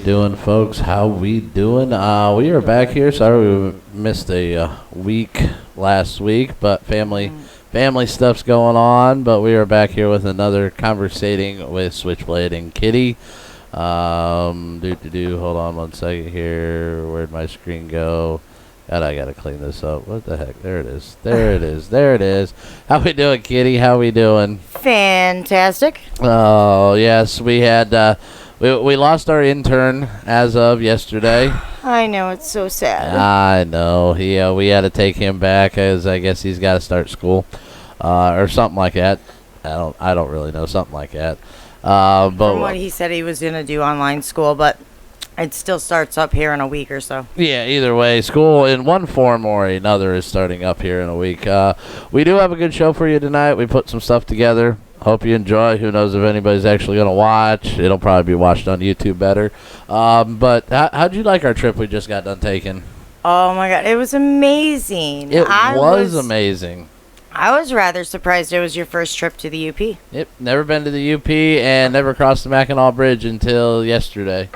doing, folks? How we doing? We are back here. Sorry we missed a week last week, but family stuff's going on. But we are back here with another conversating with Switchblade and Kitty. Hold on one second here. Where'd my screen go? God, I gotta clean this up. What the heck? There it is. There it is. There it is. How we doing, Kitty? How we doing? Fantastic. Oh yes, we had. We lost our intern as of yesterday. I know, it's so sad. I know. We had to take him back as I guess he's got to start school, or something like that. I don't really know, something like that. But from what he said, he was gonna do online school, but it still starts up here in a week or so. Yeah, either way, school in one form or another is starting up here in a week. We do have a good show for you tonight. We put some stuff together. Hope you enjoy. Who knows if anybody's actually going to watch. It'll probably be watched on YouTube better. But how'd you like our trip we just got done taking? Oh, my God. It was amazing. It was amazing. I was rather surprised it was your first trip to the UP. Yep, never been to the UP and never crossed the Mackinac Bridge until yesterday.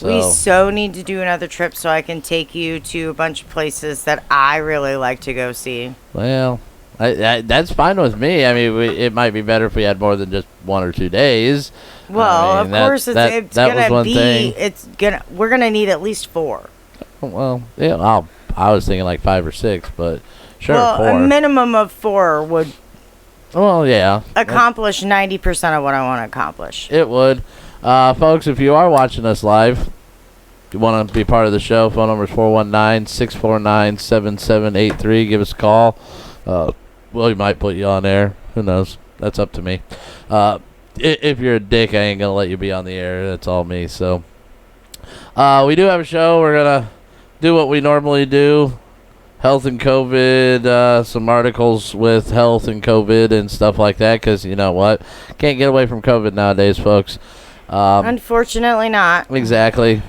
We so need to do another trip so I can take you to a bunch of places that I really like to go see. Well, that's fine with me. I mean, it might be better if we had more than just 1 or 2 days. Well, I mean, of course, it's gonna be. We're gonna need at least 4. Well, yeah, I was thinking like 5 or 6, but sure, well, 4. A minimum of 4 would. Well, yeah, accomplish 90% of what I want to accomplish. It would. Folks, if you are watching us live, you want to be part of the show, phone number is 419-649-7783. Give us a call. Well, we might put you on air. Who knows? That's up to me. If you're a dick, I ain't going to let you be on the air. That's all me. So, we do have a show. We're going to do what we normally do. Health and COVID, some articles with health and COVID and stuff like that. Because, you know what? Can't get away from COVID nowadays, folks. Unfortunately not. Exactly.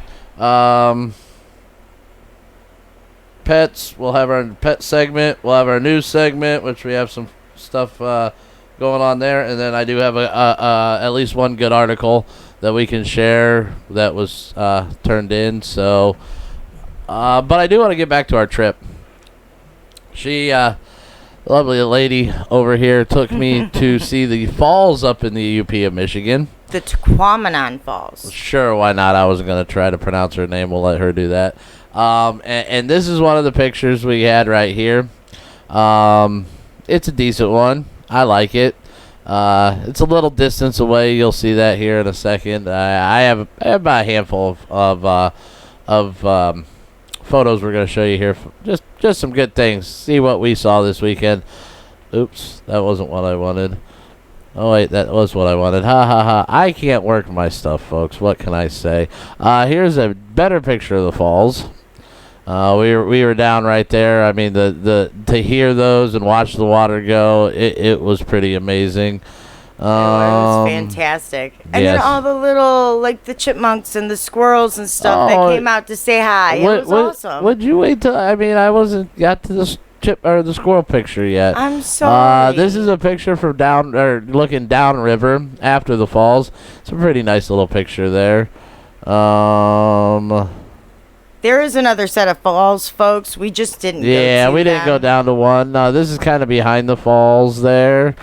Pets, we'll have our pet segment. We'll have our news segment, which we have some stuff going on there. And then I do have at least one good article that we can share that was turned in. So, but I do want to get back to our trip. She, lovely lady over here, took me to see the falls up in the UP of Michigan. The Tequamanon Falls. Sure, why not? I wasn't going to try to pronounce her name. We'll let her do that. And this is one of the pictures we had right here. It's a decent one. I like it. It's a little distance away. You'll see that here in a second. I have about a handful of photos we're going to show you here. Just some good things. See what we saw this weekend. Oops, that wasn't what I wanted. Oh, wait, that was what I wanted. Ha, ha, ha. I can't work my stuff, folks. What can I say? Here's a better picture of the falls. We were down right there. I mean, to hear those and watch the water go, it was pretty amazing. It was fantastic. And then all the little, like the chipmunks and the squirrels and stuff that came out to say hi. It was awesome. Would you wait till, I mean, I wasn't got to the the squirrel picture yet. I'm sorry. This is a picture from looking downriver after the falls. It's a pretty nice little picture there. There is another set of falls, folks. We just didn't. We didn't go down to one. No, this is kind of behind the falls there,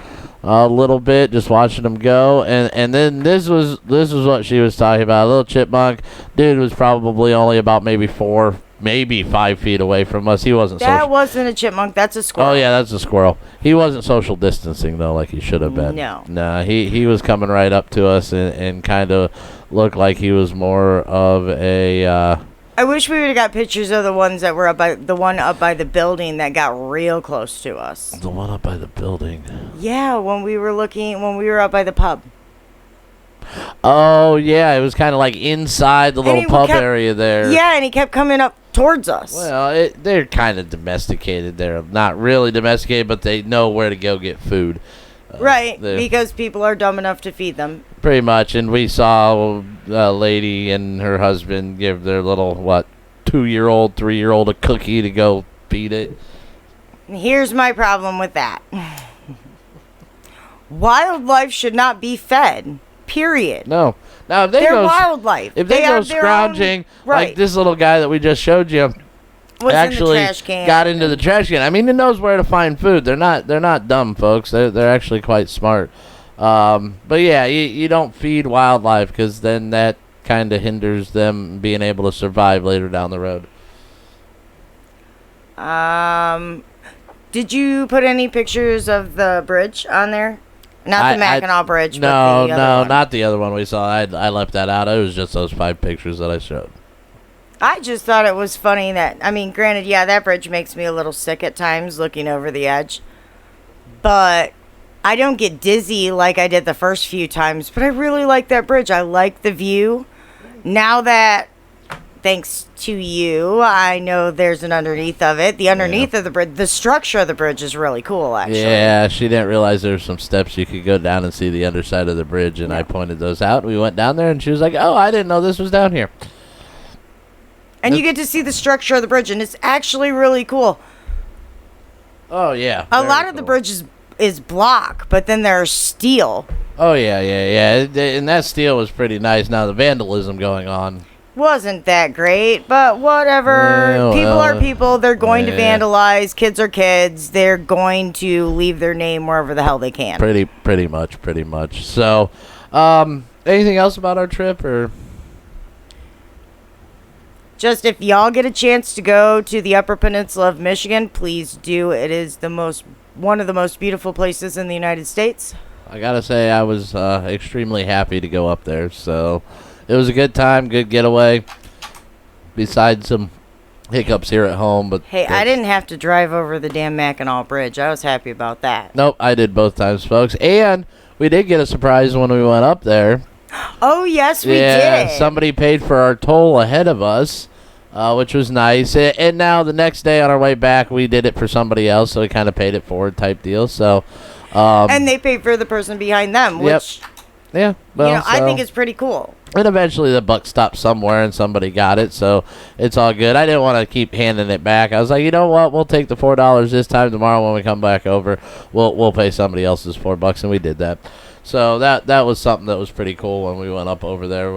a little bit, just watching them go. And then this was what she was talking about. A little chipmunk dude was probably only about maybe 4, maybe 5 feet away from us. He wasn't. That wasn't a chipmunk. That's a squirrel. Oh yeah, that's a squirrel. He wasn't social distancing though, like he should have been. No. Nah, he was coming right up to us and kind of looked like he was more of a. I wish we would have got pictures of the ones that were the one up by the building that got real close to us. The one up by the building. Yeah, when we were up by the pub. Oh yeah, it was kind of like inside the little pub area there. Yeah, and he kept coming up towards us. Well, they're kind of domesticated. They're not really domesticated, but they know where to go get food. Right, because people are dumb enough to feed them. Pretty much, and we saw a lady and her husband give their little, 2-year-old, 3-year-old a cookie to go feed it. Here's my problem with that. Wildlife should not be fed, period. No, Now, if they're wildlife. If they go scrounging, like this little guy that we just showed you, actually got into the trash can. I mean, it knows where to find food. They're not dumb, folks. They're actually quite smart. But yeah, you don't feed wildlife because then that kind of hinders them being able to survive later down the road. Did you put any pictures of the bridge on there? Not the Mackinac Bridge, but the other one. Not the other one we saw. I left that out. It was just those 5 pictures that I showed. I just thought it was funny that, I mean, granted, yeah, that bridge makes me a little sick at times looking over the edge. But I don't get dizzy like I did the first few times. But I really like that bridge. I like the view. Now that, thanks to you, I know there's an underneath of it. The underneath of the bridge, the structure of the bridge is really cool, actually. Yeah, she didn't realize there were some steps you could go down and see the underside of the bridge, and I pointed those out. We went down there, and she was like, oh, I didn't know this was down here. And you get to see the structure of the bridge, and it's actually really cool. Oh, yeah. A lot of the bridge is block, but then there's steel. Oh, yeah. And that steel was pretty nice. Now, the vandalism going on wasn't that great, but whatever. People are people. They're going to vandalize. Kids are kids. They're going to leave their name wherever the hell they can. Pretty much. So, anything else about our trip, or? Just if y'all get a chance to go to the Upper Peninsula of Michigan, please do. It is one of the most beautiful places in the United States. I gotta say, I was extremely happy to go up there. So, it was a good time, good getaway. Besides some hiccups here at home, but hey, I didn't have to drive over the damn Mackinac Bridge. I was happy about that. Nope, I did both times, folks. And we did get a surprise when we went up there. Oh, yes, we did. Yeah, somebody paid for our toll ahead of us, which was nice. And now the next day on our way back, we did it for somebody else, so we kind of paid it forward type deal. So, and they paid for the person behind them, which I think is pretty cool. And eventually the buck stopped somewhere and somebody got it, so it's all good. I didn't want to keep handing it back. I was like, you know what? We'll take the $4 this time. Tomorrow when we come back over, we'll pay somebody else's $4, and we did that. So that was something that was pretty cool when we went up over there.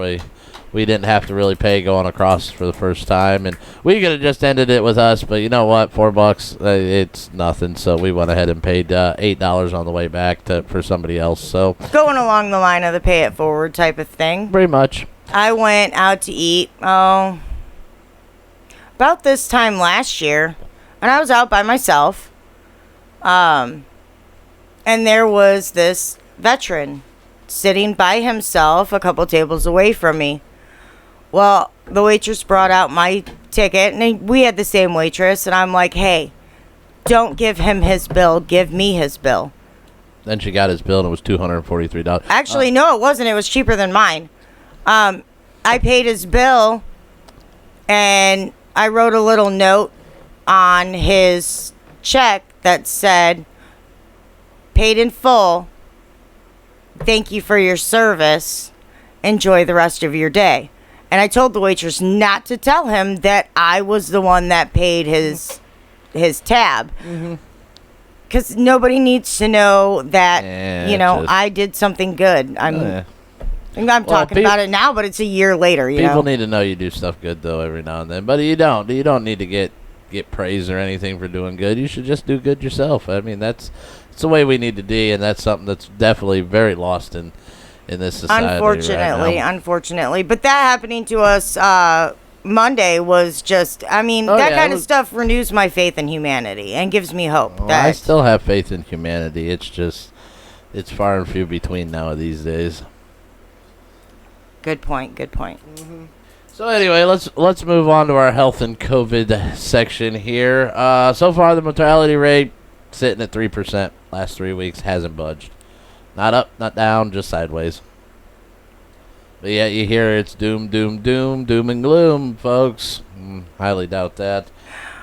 We didn't have to really pay going across for the first time, and we could have just ended it with us, but you know what? $4, it's nothing. So we went ahead and paid $8 on the way back for somebody else. So going along the line of the pay it forward type of thing. Pretty much. I went out to eat about this time last year, and I was out by myself. And there was this veteran sitting by himself a couple tables away from me. Well, the waitress brought out my ticket, and we had the same waitress, and I'm like, hey, don't give him his bill, give me his bill. Then she got his bill, and it was $243. Actually, no, it wasn't. It was cheaper than mine. I paid his bill, and I wrote a little note on his check that said, paid in full. Thank you for your service. Enjoy the rest of your day. And I told the waitress not to tell him that I was the one that paid his tab. Because nobody needs to know that, I did something good. I'm talking about it now, but it's a year later. People need to know you do stuff good, though, every now and then. But you don't. You don't need to get praise or anything for doing good. You should just do good yourself. I mean, that's the way we need to be, and that's something that's definitely very lost in this society. Unfortunately. But that happening to us Monday was just, that kind of stuff renews my faith in humanity and gives me hope. Well, I still have faith in humanity. It's just, it's far and few between now these days. Good point. So anyway, let's move on to our health and COVID section here. So far, the mortality rate sitting at 3%. Last 3 weeks hasn't budged. Not up, not down, just sideways. But yeah, you hear it's doom and gloom, folks. Highly doubt that.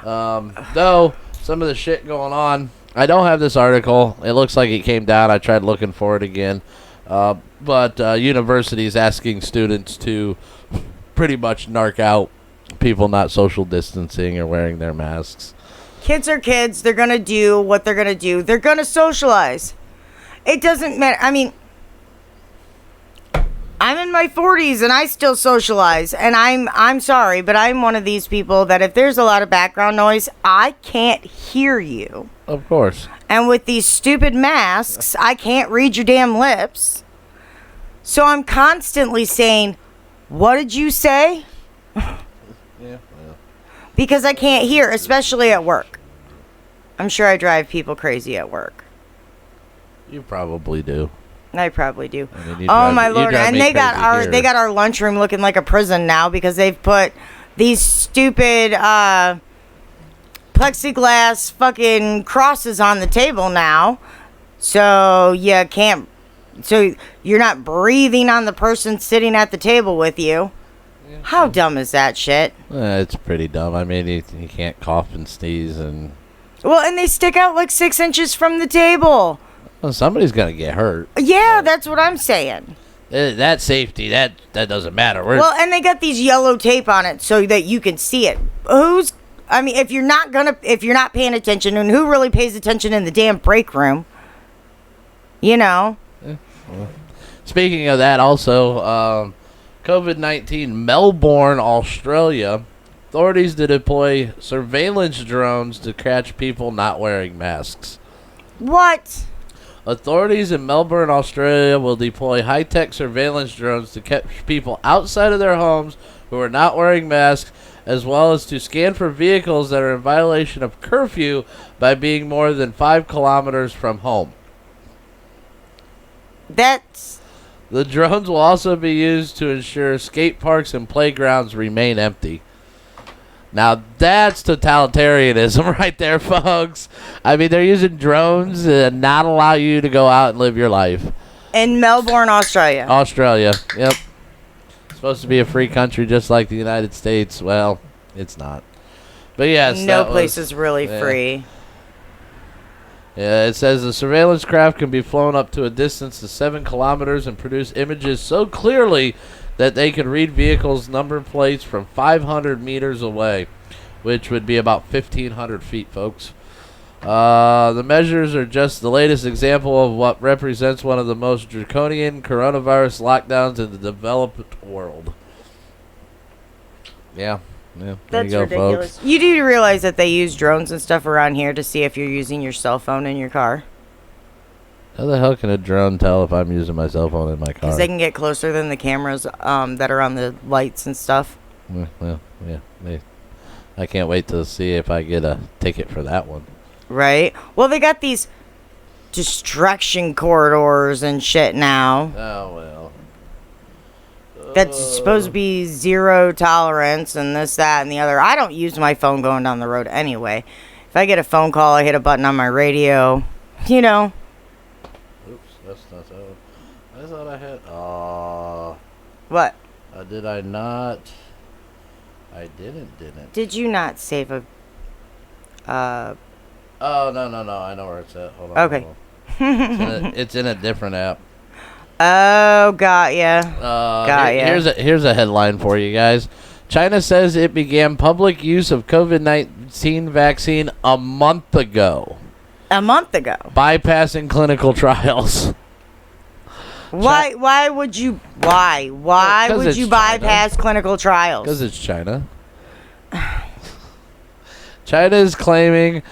Though, some of the shit going on, I don't have this article. It looks like it came down. I tried looking for it again. But universities asking students to pretty much narc out people not social distancing or wearing their masks. Kids are kids. They're going to do what they're going to do. They're going to socialize. It doesn't matter. I'm in my 40s and I still socialize, and I'm sorry, but I'm one of these people that if there's a lot of background noise, I can't hear you. Of course. And with these stupid masks, I can't read your damn lips. So I'm constantly saying, "What did you say?" Yeah. Well. Because I can't hear, especially at work. I'm sure I drive people crazy at work. You probably do. I probably do. I mean, Oh my lord! drive And me they got crazy here. they got our lunchroom looking like a prison now because they've put these stupid plexiglass fucking crosses on the table now, so you can't. So you're not breathing on the person sitting at the table with you. Yeah. How dumb is that shit? It's pretty dumb. I mean, you can't cough and sneeze, and Well, and they stick out like 6 inches from the table. well, somebody's gonna get hurt. Yeah, that's what I'm saying. That safety, that doesn't matter. Well, and they got these yellow tape on it so that you can see it. I mean, if you're not paying attention, and who really pays attention in the damn break room? You know. Speaking of that, also, COVID-19, Melbourne, Australia, authorities to deploy surveillance drones to catch people not wearing masks. What? Authorities in Melbourne, Australia will deploy high-tech surveillance drones to catch people outside of their homes who are not wearing masks, as well as to scan for vehicles that are in violation of curfew by being more than 5 kilometers from home. The drones will also be used to ensure skate parks and playgrounds remain empty. Now, that's totalitarianism right there, folks. I mean, they're using drones to not allow you to go out and live your life. In Melbourne, Australia. Australia, yep. Supposed to be a free country just like the United States. Well, it's not. But yes, no place is really free. Yeah, it says the surveillance craft can be flown up to a distance of 7 kilometers and produce images so clearly that they can read vehicles' number plates from 500 meters away, which would be about 1,500 feet, folks. The measures are just the latest example of what represents one of the most draconian coronavirus lockdowns in the developed world. Yeah. There That's you go, ridiculous. folks. You do realize that they use drones and stuff around here to see if you're using your cell phone in your car? How the hell can a drone tell if I'm using my cell phone in my car? Because they can get closer than the cameras that are on the lights and stuff. Well, yeah. I can't wait to see if I get a ticket for that one. Right? Well, they got these distraction corridors and shit now. Oh, well. That's supposed to be zero tolerance and this, that, and the other. I don't use my phone going down the road anyway. If I get a phone call, I hit a button on my radio. You know. Oops, that's not that one. I thought I had... What? Did I not? I didn't. Did you not save a... Oh, no. I know where it's at. Hold on. Okay. Hold on. It's in a different app. Oh, got ya. Here's a headline for you guys. China says it began public use of COVID-19 vaccine a month ago. A month ago. Bypassing clinical trials. Why would you would you bypass clinical trials? Because it's China. China is claiming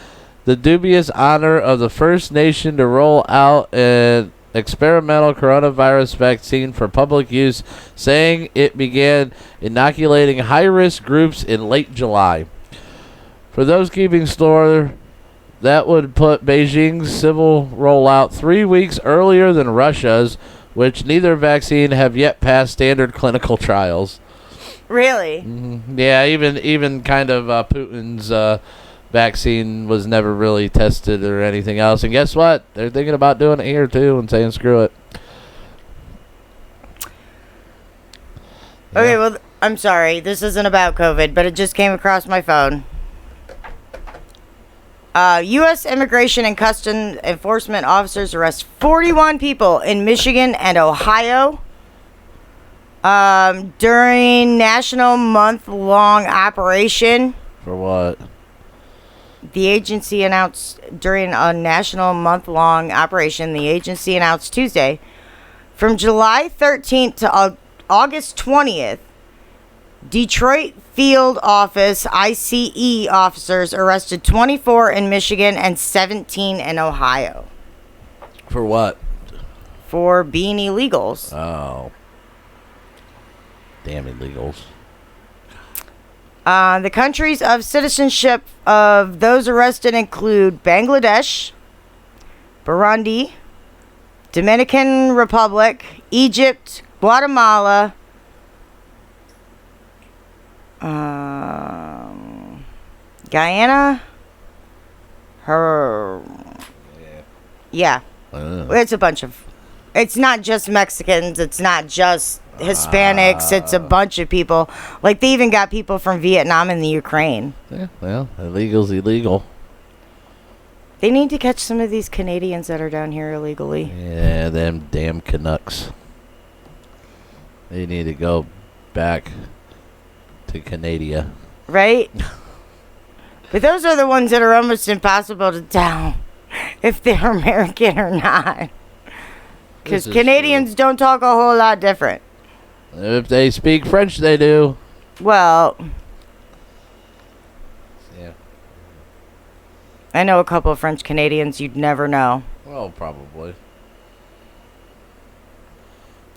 the dubious honor of the first nation to roll out an experimental coronavirus vaccine for public use, saying it began inoculating high-risk groups in late July. For those keeping score, that would put Beijing's civil rollout 3 weeks earlier than Russia's, which neither vaccine have yet passed standard clinical trials. Really? Mm-hmm. Yeah, even kind of Putin's vaccine was never really tested or anything else. And guess what? They're thinking about doing it here too and saying screw it. Okay, well, I'm sorry. This isn't about COVID, but it just came across my phone. U.S. Immigration and Customs Enforcement officers arrest 41 people in Michigan and Ohio during national month-long operation. For what? The agency announced during a national month-long operation, the agency announced Tuesday From July 13th to August 20th, Detroit Field Office ICE officers arrested 24 in Michigan and 17 in Ohio. For what? For being illegals. Oh. Damn illegals. The countries of citizenship of those arrested include Bangladesh, Burundi, Dominican Republic, Egypt, Guatemala, Guyana, yeah. It's a bunch of, it's not just Mexicans, it's not just Hispanics, it's a bunch of people. Like, they even got people from Vietnam and the Ukraine. Yeah, well, illegal's illegal. They need to catch some of these Canadians that are down here illegally. Yeah, them damn Canucks. They need to go back to Canada. Right? But those are the ones that are almost impossible to tell if they're American or not. Because Canadians don't talk a whole lot different. If they speak French, they do. Well, yeah. I know a couple of French Canadians you'd never know. Well, probably.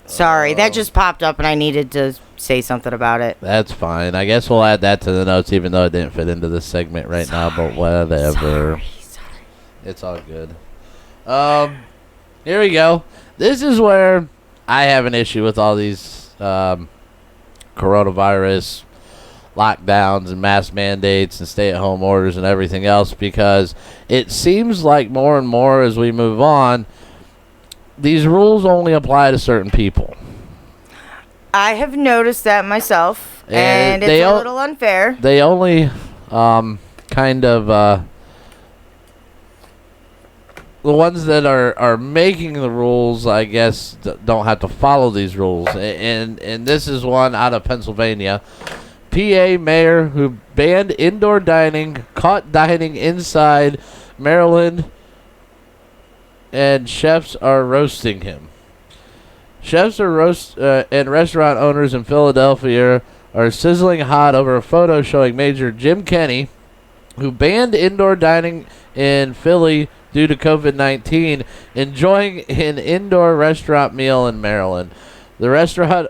Sorry, that just popped up and I needed to say something about it. That's fine. I guess we'll add that to the notes, even though it didn't fit into this segment right now, but whatever. Sorry. It's all good. Here we go. This is where I have an issue with all these coronavirus lockdowns and mask mandates and stay-at-home orders and everything else, because it seems like more and more as we move on, these rules only apply to certain people. I have noticed that myself, and it's a little unfair. They only kind of the ones that are making the rules, I guess, don't have to follow these rules. And this is one out of Pennsylvania. PA mayor who banned indoor dining, caught dining inside Maryland, and chefs are roasting him. Chefs and restaurant owners in Philadelphia are sizzling hot over a photo showing Mayor Jim Kenney, who banned indoor dining in Philly due to COVID-19, enjoying an indoor restaurant meal in Maryland. The restaurant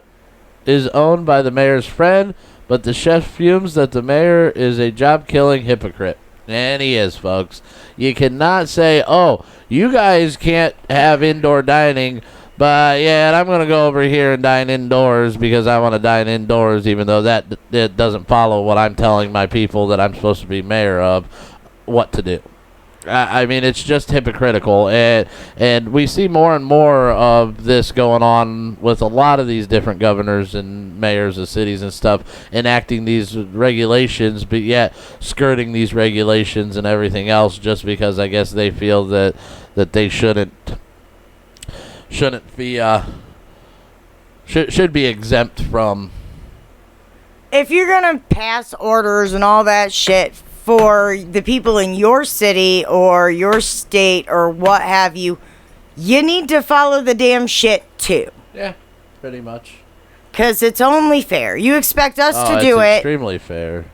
is owned by the mayor's friend, but the chef fumes that the mayor is a job-killing hypocrite. And he is, folks. You cannot say, oh, you guys can't have indoor dining, but yeah, and I'm going to go over here and dine indoors because I want to dine indoors, even though it doesn't follow what I'm telling my people that I'm supposed to be mayor of what to do. I mean, it's just hypocritical, and we see more and more of this going on with a lot of these different governors and mayors of cities and stuff enacting these regulations, but yet skirting these regulations and everything else just because I guess they feel that they shouldn't be should be exempt from. If you're gonna pass orders and all that shit for the people in your city or your state or what have you, you need to follow the damn shit too. Yeah, pretty much. Because it's only fair. You expect us to do it. Extremely fair.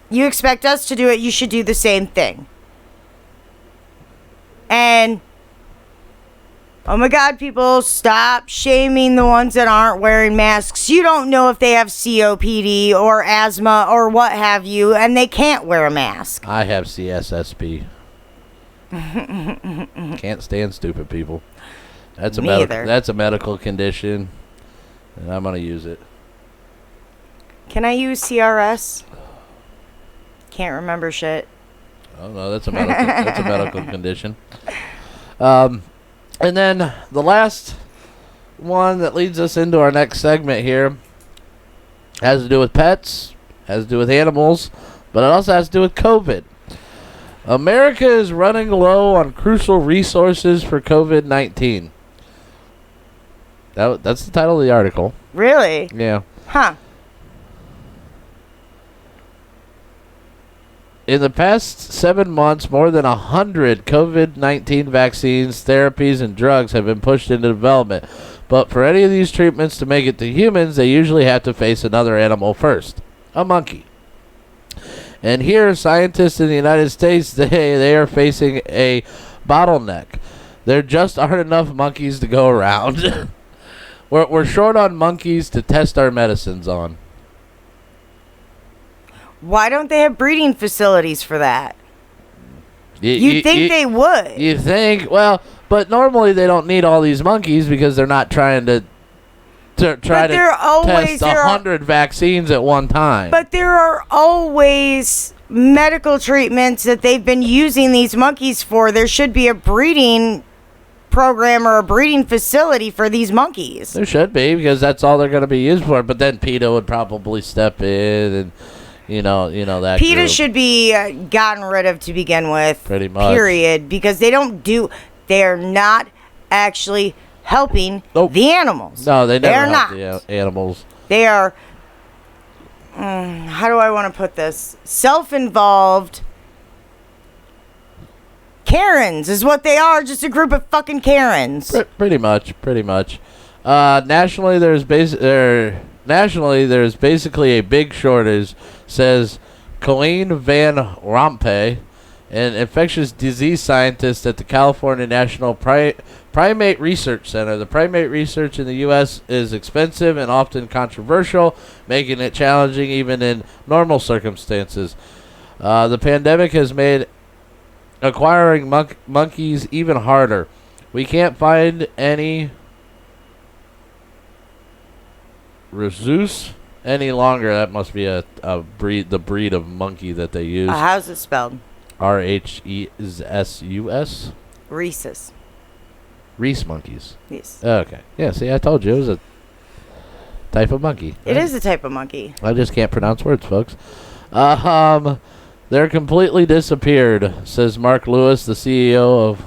You expect us to do it, you should do the same thing. And, oh my God, people, stop shaming the ones that aren't wearing masks. You don't know if they have COPD or asthma or what have you, and they can't wear a mask. I have CSSP. Can't stand stupid people. That's a medical condition, and I'm gonna use it. Can I use CRS? Can't remember shit. Oh no, that's a medical condition. And then the last one that leads us into our next segment here has to do with pets, has to do with animals, but it also has to do with COVID. America is running low on crucial resources for COVID-19. That's the title of the article. Really? Yeah. Huh. In the past 7 months, more than 100 COVID-19 vaccines, therapies, and drugs have been pushed into development. But for any of these treatments to make it to humans, they usually have to face another animal first, a monkey. And here, scientists in the United States, they are facing a bottleneck. There just aren't enough monkeys to go around. We're short on monkeys to test our medicines on. Why don't they have breeding facilities for that? You'd think they would. You think? Well, but normally they don't need all these monkeys because they're not trying to test 100 vaccines at one time. But there are always medical treatments that they've been using these monkeys for. There should be a breeding program or a breeding facility for these monkeys. There should be, because that's all they're going to be used for. But then PETA would probably step in, and you know that PETA group. should be gotten rid of to begin with. Pretty much. Period. Because they're not actually helping the animals. No, they're not. not the animals. They are, how do I want to put this? Self-involved Karens is what they are. Just a group of fucking Karens. Pretty much. Nationally, there's basically a big shortage, says Colleen Van Rompuy, an infectious disease scientist at the California National Primate Research Center. The primate research in the U.S. is expensive and often controversial, making it challenging even in normal circumstances. The pandemic has made acquiring monkeys even harder. We can't find any rhesus any longer. That must be the breed of monkey that they use. How's it spelled? RHESUS. Rhesus. Rhesus monkeys. Yes. Okay. Yeah, see, I told you it was a type of monkey. It is a type of monkey. I just can't pronounce words, folks. They're completely disappeared, says Mark Lewis, the CEO of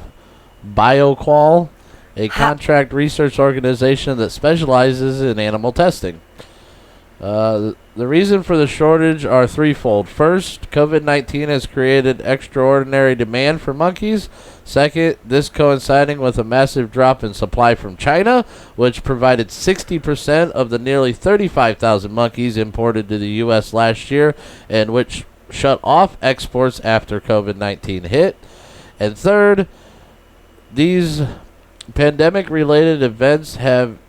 BioQual, a contract research organization that specializes in animal testing. The reason for the shortage are threefold. First, COVID-19 has created extraordinary demand for monkeys. Second, this coinciding with a massive drop in supply from China, which provided 60% of the nearly 35,000 monkeys imported to the U.S. last year, and which shut off exports after COVID-19 hit. And third, these pandemic-related events have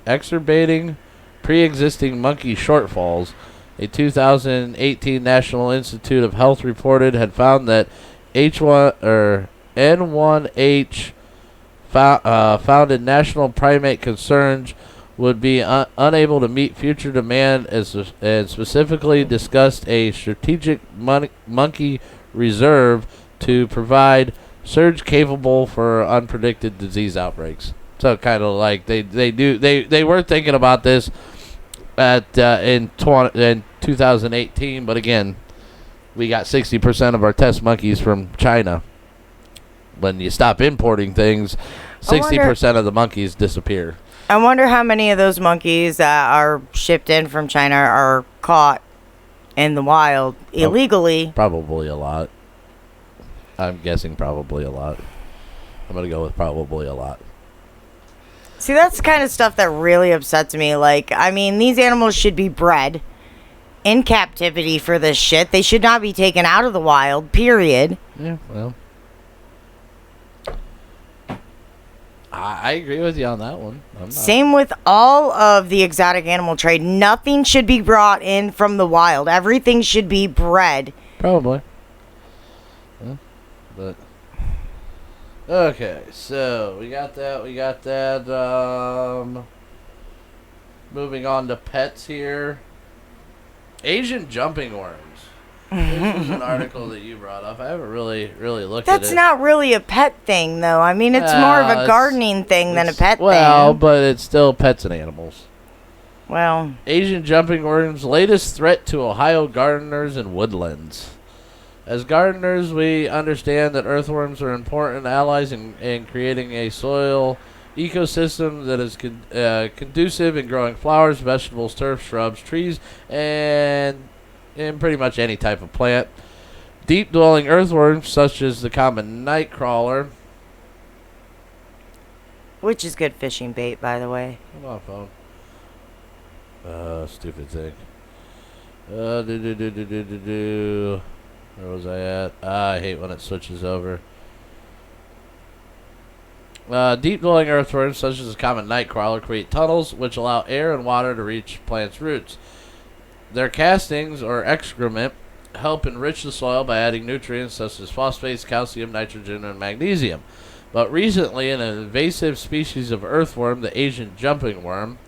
exacerbating pre-existing monkey shortfalls. A 2018 National Institute of Health reported had found that N1H found in national primate concerns would be unable to meet future demand, and specifically discussed a strategic monkey reserve to provide surge capable for unpredicted disease outbreaks. So kind of like they were thinking about this in 2018, but again, we got 60% of our test monkeys from China. When you stop importing things, 60% of the monkeys disappear. I wonder how many of those monkeys that are shipped in from China are caught in the wild illegally. Probably a lot. I'm guessing probably a lot. I'm going to go with probably a lot. See, that's the kind of stuff that really upsets me. Like, I mean, these animals should be bred in captivity for this shit. They should not be taken out of the wild, period. Yeah, well, I agree with you on that one. Same with all of the exotic animal trade. Nothing should be brought in from the wild. Everything should be bred. Probably. Yeah, but okay, so we got that. Moving on to pets here. Asian jumping worms. This was an article that you brought up. I haven't really looked at it. That's not really a pet thing, though. I mean, it's more of a gardening thing than a pet thing. Well, but it's still pets and animals. Well, Asian jumping worms' latest threat to Ohio gardeners and woodlands. As gardeners, we understand that earthworms are important allies in creating a soil ecosystem that is conducive in growing flowers, vegetables, turf, shrubs, trees, and pretty much any type of plant. Deep-dwelling earthworms, such as the common nightcrawler. Which is good fishing bait, by the way. Come on, phone. Stupid thing. Where was I at? I hate when it switches over. Deep-dwelling earthworms, such as the common nightcrawler, create tunnels which allow air and water to reach plants' roots. Their castings, or excrement, help enrich the soil by adding nutrients such as phosphates, calcium, nitrogen, and magnesium. But recently, an invasive species of earthworm, the Asian jumping worm,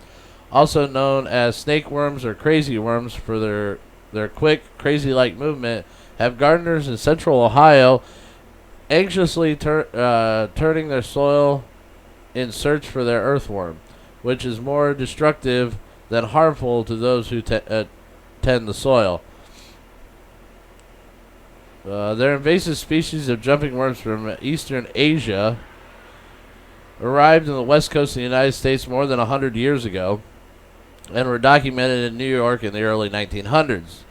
also known as snake worms or crazy worms for their quick, crazy-like movement, have gardeners in central Ohio anxiously turning their soil in search for their earthworm, which is more destructive than harmful to those who tend the soil. Their invasive species of jumping worms from eastern Asia arrived on the west coast of the United States more than 100 years ago and were documented in New York in the early 1900s.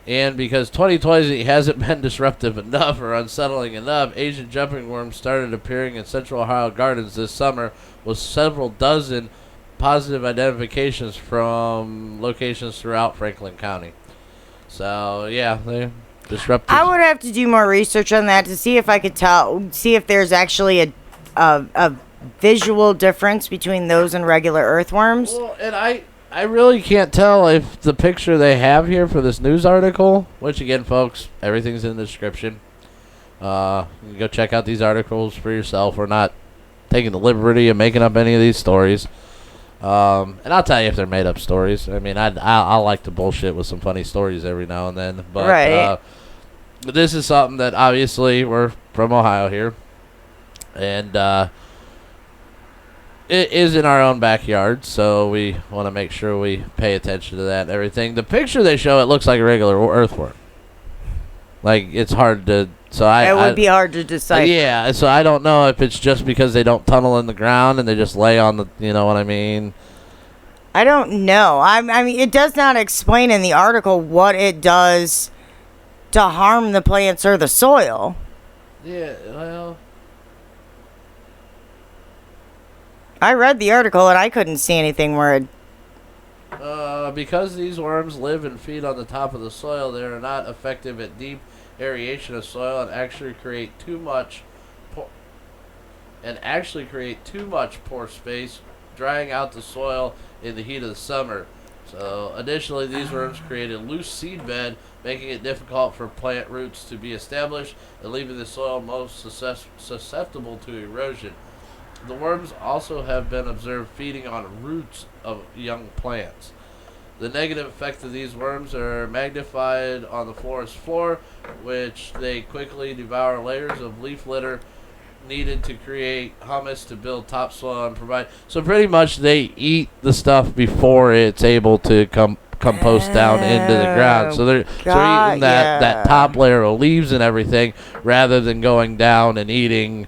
And because 2020 hasn't been disruptive enough or unsettling enough, Asian jumping worms started appearing in central Ohio gardens this summer with several dozen positive identifications from locations throughout Franklin County. So, yeah, they're disruptive. I would have to do more research on that to see if I could see if there's actually a visual difference between those and regular earthworms. Well, and I really can't tell if the picture they have here for this news article, which again, folks, everything's in the description. You can go check out these articles for yourself. We're not taking the liberty of making up any of these stories. And I'll tell you if they're made up stories. I mean, I like to bullshit with some funny stories every now and then. But, right. But this is something that obviously we're from Ohio here. And it is in our own backyard, so we want to make sure we pay attention to that and everything. The picture they show, it looks like a regular earthworm. Like, it's hard to... It would be hard to decipher. Yeah, so I don't know if it's just because they don't tunnel in the ground and they just lay on the... You know what I mean? I don't know. I mean, it does not explain in the article what it does to harm the plants or the soil. Yeah, well... I read the article and I couldn't see anything where it... Because these worms live and feed on the top of the soil, they are not effective at deep aeration of soil and actually create too much pore space, drying out the soil in the heat of the summer. So, additionally, these worms create a loose seed bed, making it difficult for plant roots to be established and leaving the soil most susceptible to erosion. The worms also have been observed feeding on roots of young plants. The negative effects of these worms are magnified on the forest floor, which they quickly devour layers of leaf litter needed to create humus to build topsoil and provide. So pretty much they eat the stuff before it's able to compost down into the ground. So they're eating that top layer of leaves and everything rather than going down and eating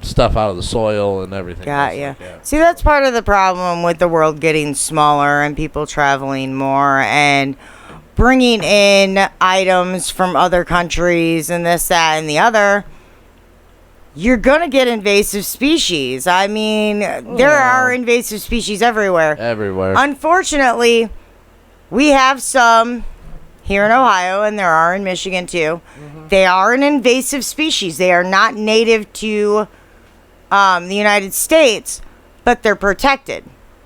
stuff out of the soil and everything. Got you. Like See, that's part of the problem with the world getting smaller and people traveling more and bringing in items from other countries and this, that, and the other. You're going to get invasive species. I mean, there are invasive species everywhere. Everywhere. Unfortunately, we have some here in Ohio, and there are in Michigan too. Mm-hmm. They are an invasive species. They are not native to the United States, but they're protected.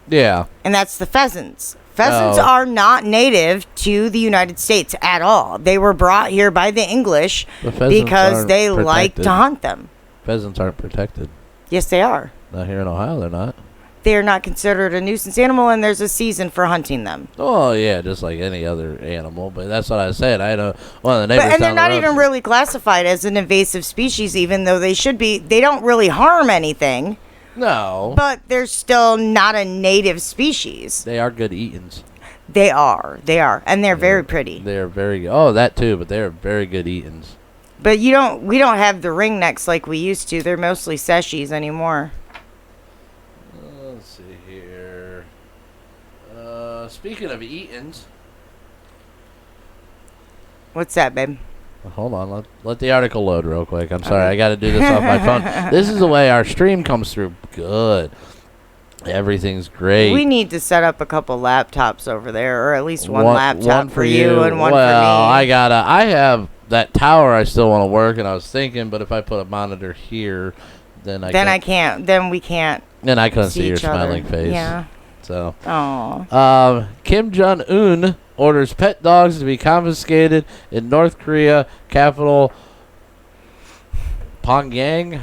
Yeah. And that's the pheasants. Pheasants are not native to the United States at all. They were brought here by the English because they like to hunt them. Pheasants aren't protected. Yes, they are. Not here in Ohio, they're not. They are not considered a nuisance animal, and there's a season for hunting them. Oh, yeah, just like any other animal. But that's what I said. I know one of the neighbors and they're not even really classified as an invasive species, even though they should be. They don't really harm anything. No. But they're still not a native species. They are good eatings. They are. And they're very pretty. They're very good. Oh, that too, but they're very good eatings. But we don't have the ringnecks like we used to. They're mostly seshies anymore. Let's see here. Speaking of eatings. What's that, babe? Hold on. Let the article load real quick. I'm sorry. I got to do this off my phone. This is the way our stream comes through. Good. Everything's great. We need to set up a couple laptops over there, or at least one laptop for you and one well, for me. I have that tower I still want to work, and I was thinking, but if I put a monitor here, then we can't. Then I couldn't see your each other. smiling face. Yeah. So. Oh. Kim Jong-un orders pet dogs to be confiscated in North Korea capital Pyongyang.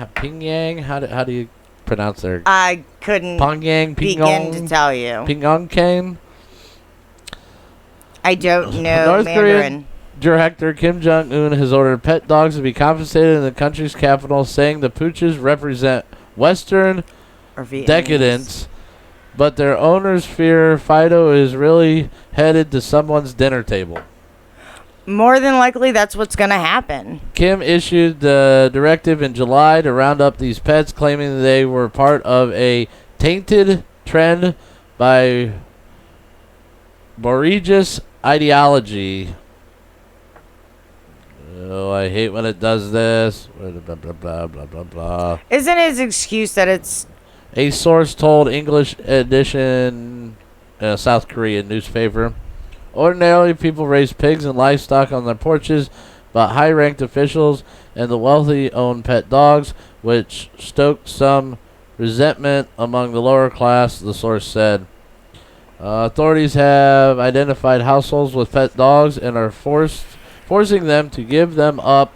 How do you pronounce their? I couldn't begin to tell you. Pyongyang. I don't know North Mandarin. Korean director Kim Jong-un has ordered pet dogs to be confiscated in the country's capital, saying the pooches represent Western decadence, but their owners fear Fido is really headed to someone's dinner table. More than likely, that's what's going to happen. Kim issued the directive in July to round up these pets, claiming they were part of a tainted trend by Borregious ideology. Oh, I hate when it does this. Blah, blah, blah, blah, blah, blah. Isn't his excuse that it's... A source told English edition South Korean newspaper. Ordinarily, people raise pigs and livestock on their porches, but high-ranked officials and the wealthy own pet dogs, which stoked some resentment among the lower class, the source said. Authorities have identified households with pet dogs and are forcing them to give them up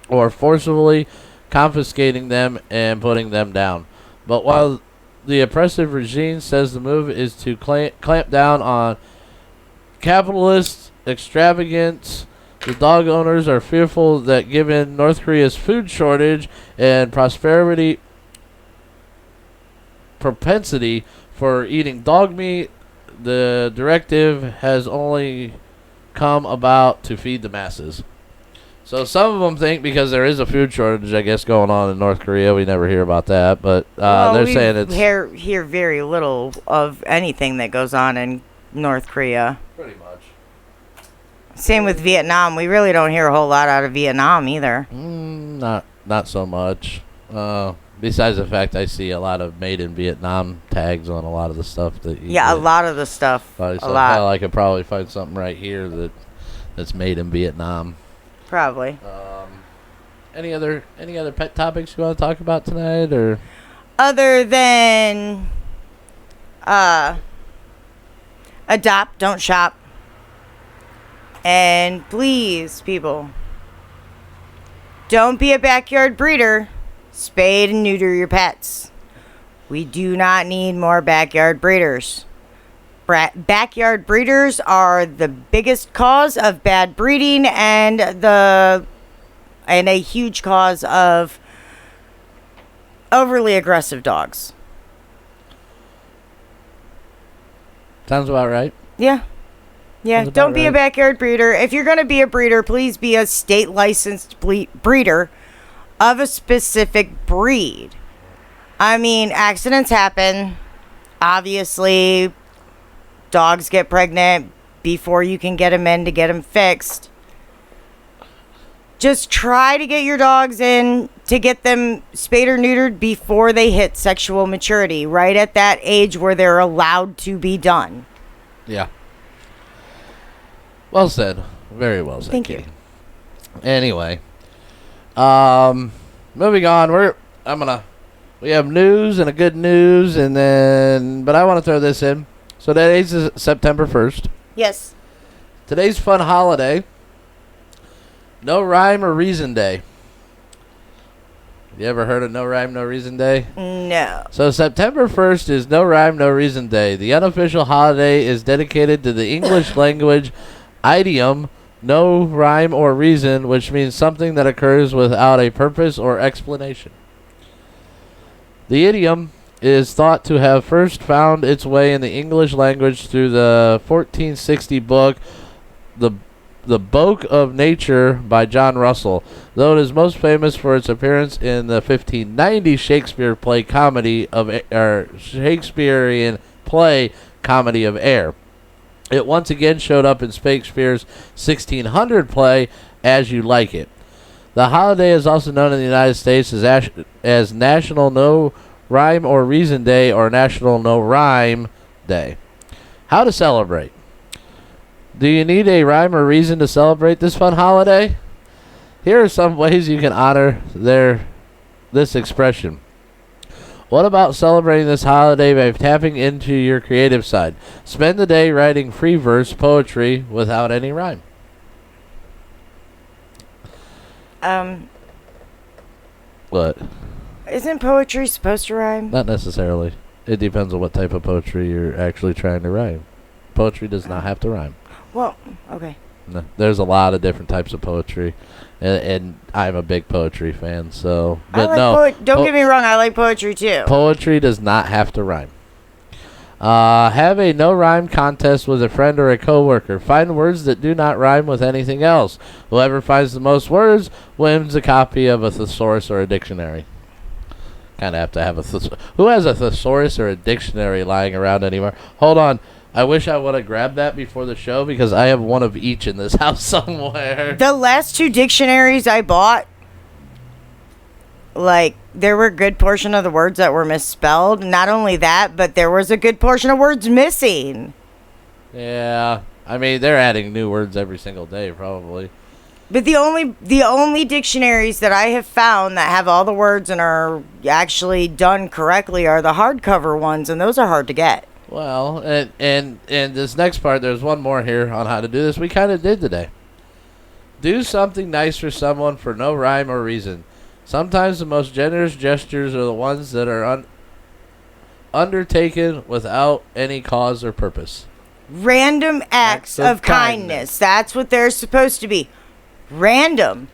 or forcibly confiscating them and putting them down. But while the oppressive regime says the move is to clamp down on capitalist extravagance, the dog owners are fearful that given North Korea's food shortage and prosperity propensity for eating dog meat, the directive has only come about to feed the masses. So some of them think because there is a food shortage, I guess, going on in North Korea. We never hear about that, but they're saying it's... hear very little of anything that goes on in North Korea. Pretty much. Same with Vietnam. We really don't hear a whole lot out of Vietnam either. Not so much. Besides the fact I see a lot of made in Vietnam tags on a lot of the stuff that you Yeah, get. a lot of the stuff. A lot. Hell, I could probably find something right here that's made in Vietnam. Probably. Any other pet topics you want to talk about tonight, or other than adopt, don't shop, and please, people, don't be a backyard breeder. Spade and neuter your pets. We do not need more backyard breeders. Backyard breeders are the biggest cause of bad breeding and a huge cause of overly aggressive dogs. sounds about right? Yeah. Don't be a backyard breeder. If you're going to be a breeder, please be a state licensed breeder of a specific breed. I mean, accidents happen. Obviously, dogs get pregnant before you can get them in to get them fixed. Just try to get your dogs in to get them spayed or neutered before they hit sexual maturity, right at that age where they're allowed to be done. Yeah. Well said. Very well said. Thank you. Anyway, moving on. We have news and a good news, but I want to throw this in. So today's September 1st. Yes. Today's fun holiday. No Rhyme or Reason Day. You ever heard of No Rhyme, No Reason Day? No. So September 1st is No Rhyme, No Reason Day. The unofficial holiday is dedicated to the English language idiom no rhyme or reason, which means something that occurs without a purpose or explanation. The idiom is thought to have first found its way in the English language through the 1460 book, The Book of Nature by John Russell, though it is most famous for its appearance in the 1590 Shakespearean play Comedy of Error. It once again showed up in Shakespeare's 1600 play as you like it. The holiday is also known in the United States as National No Rhyme or Reason Day or National No Rhyme Day. How to celebrate. Do you need a rhyme or reason to celebrate this fun holiday? Here are some ways you can honor this expression. What about celebrating this holiday by tapping into your creative side? Spend the day writing free verse poetry without any rhyme. What? Isn't poetry supposed to rhyme? Not necessarily. It depends on what type of poetry you're actually trying to rhyme. Poetry does not have to rhyme. Well, okay. No, there's a lot of different types of poetry, and I'm a big poetry fan. So, but don't get me wrong, I like poetry too. Poetry does not have to rhyme. Have a no rhyme contest with a friend or a coworker. Find words that do not rhyme with anything else. Whoever finds the most words wins a copy of a thesaurus or a dictionary. Kind of have to have a who has a thesaurus or a dictionary lying around anymore? Hold on. I wish I would have grabbed that before the show because I have one of each in this house somewhere. The last 2 dictionaries I bought, like, there were a good portion of the words that were misspelled. Not only that, but there was a good portion of words missing. Yeah. I mean, they're adding new words every single day, probably. But the only dictionaries that I have found that have all the words and are actually done correctly are the hardcover ones, and those are hard to get. Well, and this next part, there's one more here on how to do this. We kind of did today. Do something nice for someone for no rhyme or reason. Sometimes the most generous gestures are the ones that are undertaken without any cause or purpose. Random acts of kindness. That's what they're supposed to be. Random.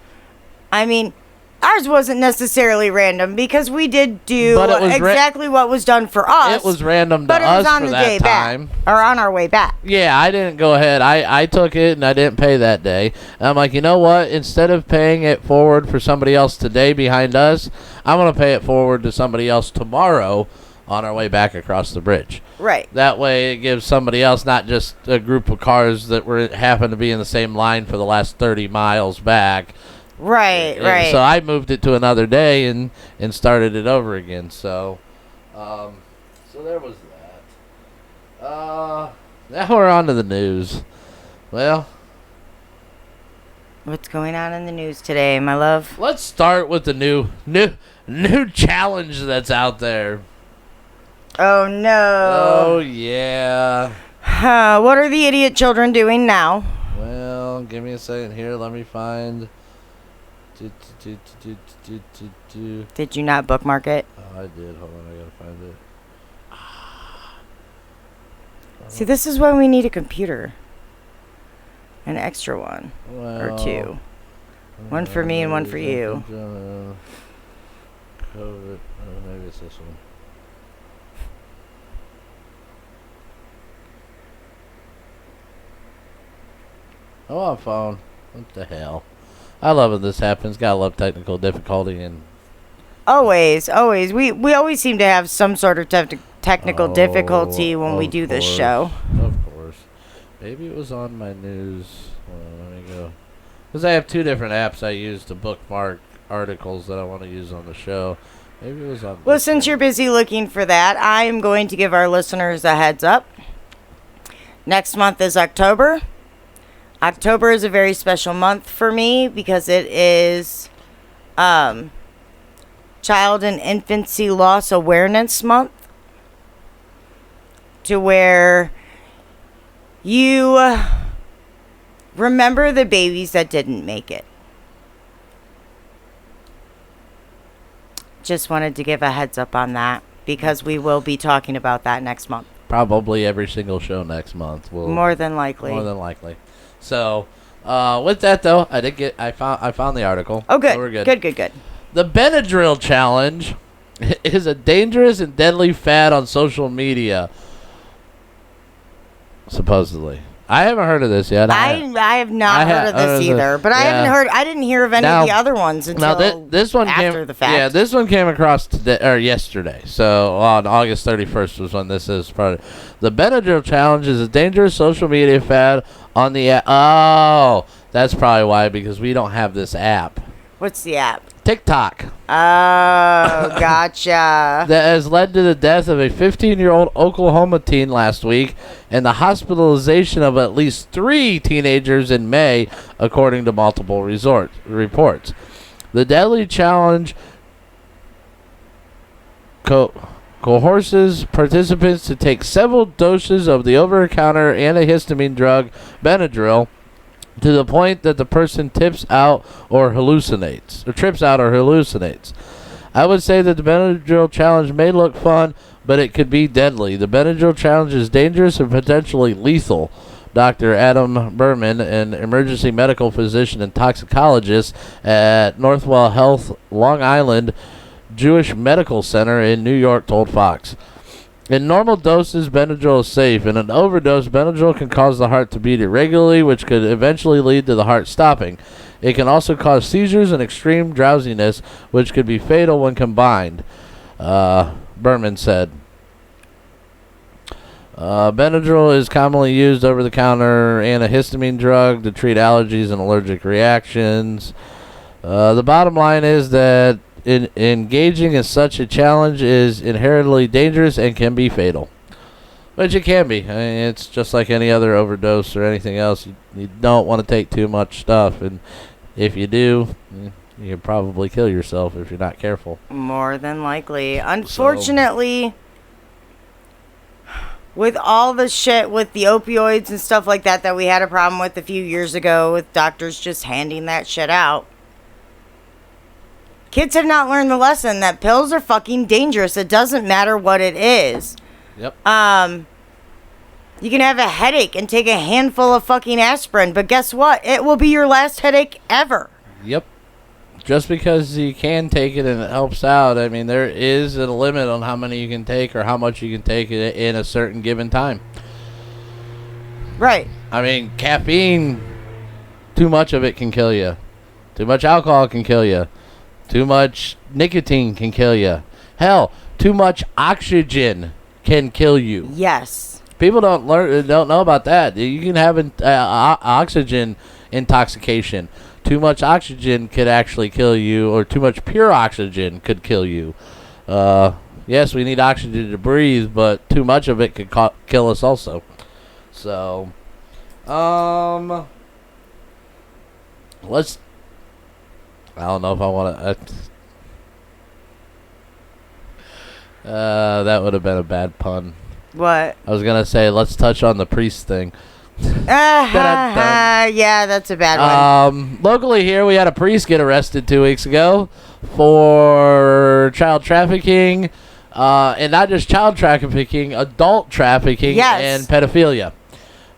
I mean, ours wasn't necessarily random because we did do exactly what was done for us. It was random to us for that time. Or on our way back. Yeah, I didn't go ahead. I took it and I didn't pay that day. And I'm like, you know what? Instead of paying it forward for somebody else today behind us, I'm going to pay it forward to somebody else tomorrow on our way back across the bridge. Right. That way it gives somebody else, not just a group of cars that happen to be in the same line for the last 30 miles back. Right, right. So I moved it to another day and started it over again. So, so there was that. Now we're on to the news. Well, what's going on in the news today, my love? Let's start with the new challenge that's out there. Oh no. Oh yeah. What are the idiot children doing now? Well, give me a second here. Let me find. Did you not bookmark it? Oh, I did. Hold on, I gotta find it. See, this is why we need a computer. An extra one. Or 2. One for me and one for you. Maybe it's this one. Oh, on phone. What the hell? I love when this happens. Gotta love technical difficulty and. Always. We always seem to have some sort of technical difficulty when we do this show. Of course. Maybe it was on my news. Let me go. Because I have 2 different apps I use to bookmark articles that I want to use on the show. Maybe it was on. Well, since you're busy looking for that, I am going to give our listeners a heads up. Next month is October. October is a very special month for me because it is Child and Infancy Loss Awareness Month, to where you remember the babies that didn't make it. Just wanted to give a heads up on that because we will be talking about that next month. Probably every single show next month. More than likely. So, with that though, I found the article. Oh, good. So we're good. Good. The Benadryl challenge is a dangerous and deadly fad on social media. Supposedly, I haven't heard of this yet. I have not heard of this either. But yeah. I didn't hear of any of the other ones until this one after the fact. Yeah, this one came across today or yesterday. So on August 31st was when this is part of. The Benadryl challenge is a dangerous social media fad on the. Oh, That's probably why, because we don't have this app. What's the app? TikTok. Oh, gotcha. That has led to the death of a 15-year-old Oklahoma teen last week and the hospitalization of at least 3 teenagers in May, according to multiple reports. The deadly challenge coerces participants to take several doses of the over-the-counter antihistamine drug Benadryl to the point that the person trips out or hallucinates. I would say that the Benadryl challenge may look fun, but it could be deadly. The Benadryl challenge is dangerous and potentially lethal. Dr. Adam Berman, an emergency medical physician and toxicologist at Northwell Health Long Island Jewish Medical Center in New York, told Fox. In normal doses, Benadryl is safe. In an overdose, Benadryl can cause the heart to beat irregularly, which could eventually lead to the heart stopping. It can also cause seizures and extreme drowsiness, which could be fatal when combined, Berman said. Benadryl is commonly used over-the-counter antihistamine drug to treat allergies and allergic reactions. The bottom line is that engaging in such a challenge is inherently dangerous and can be fatal. Which it can be. I mean, it's just like any other overdose or anything else. You don't want to take too much stuff, and if you do, you can probably kill yourself if you're not careful. More than likely. Unfortunately, with all the shit with the opioids and stuff like that we had a problem with a few years ago with doctors just handing that shit out, kids have not learned the lesson that pills are fucking dangerous. It doesn't matter what it is. Yep. You can have a headache and take a handful of fucking aspirin, but guess what? It will be your last headache ever. Yep. Just because you can take it and it helps out, I mean, there is a limit on how many you can take or how much you can take in a certain given time. Right. I mean, caffeine, too much of it can kill you. Too much alcohol can kill you. Too much nicotine can kill you. Hell, too much oxygen can kill you. Yes. People don't know about that. You can have oxygen intoxication. Too much oxygen could actually kill you, or too much pure oxygen could kill you. Yes, we need oxygen to breathe, but too much of it could kill us also. So, let's. I don't know if I want to. That would have been a bad pun. What? I was gonna say let's touch on the priest thing. Yeah, that's a bad one. Locally here, we had a priest get arrested 2 weeks ago for child trafficking, and not just child trafficking, adult trafficking and pedophilia.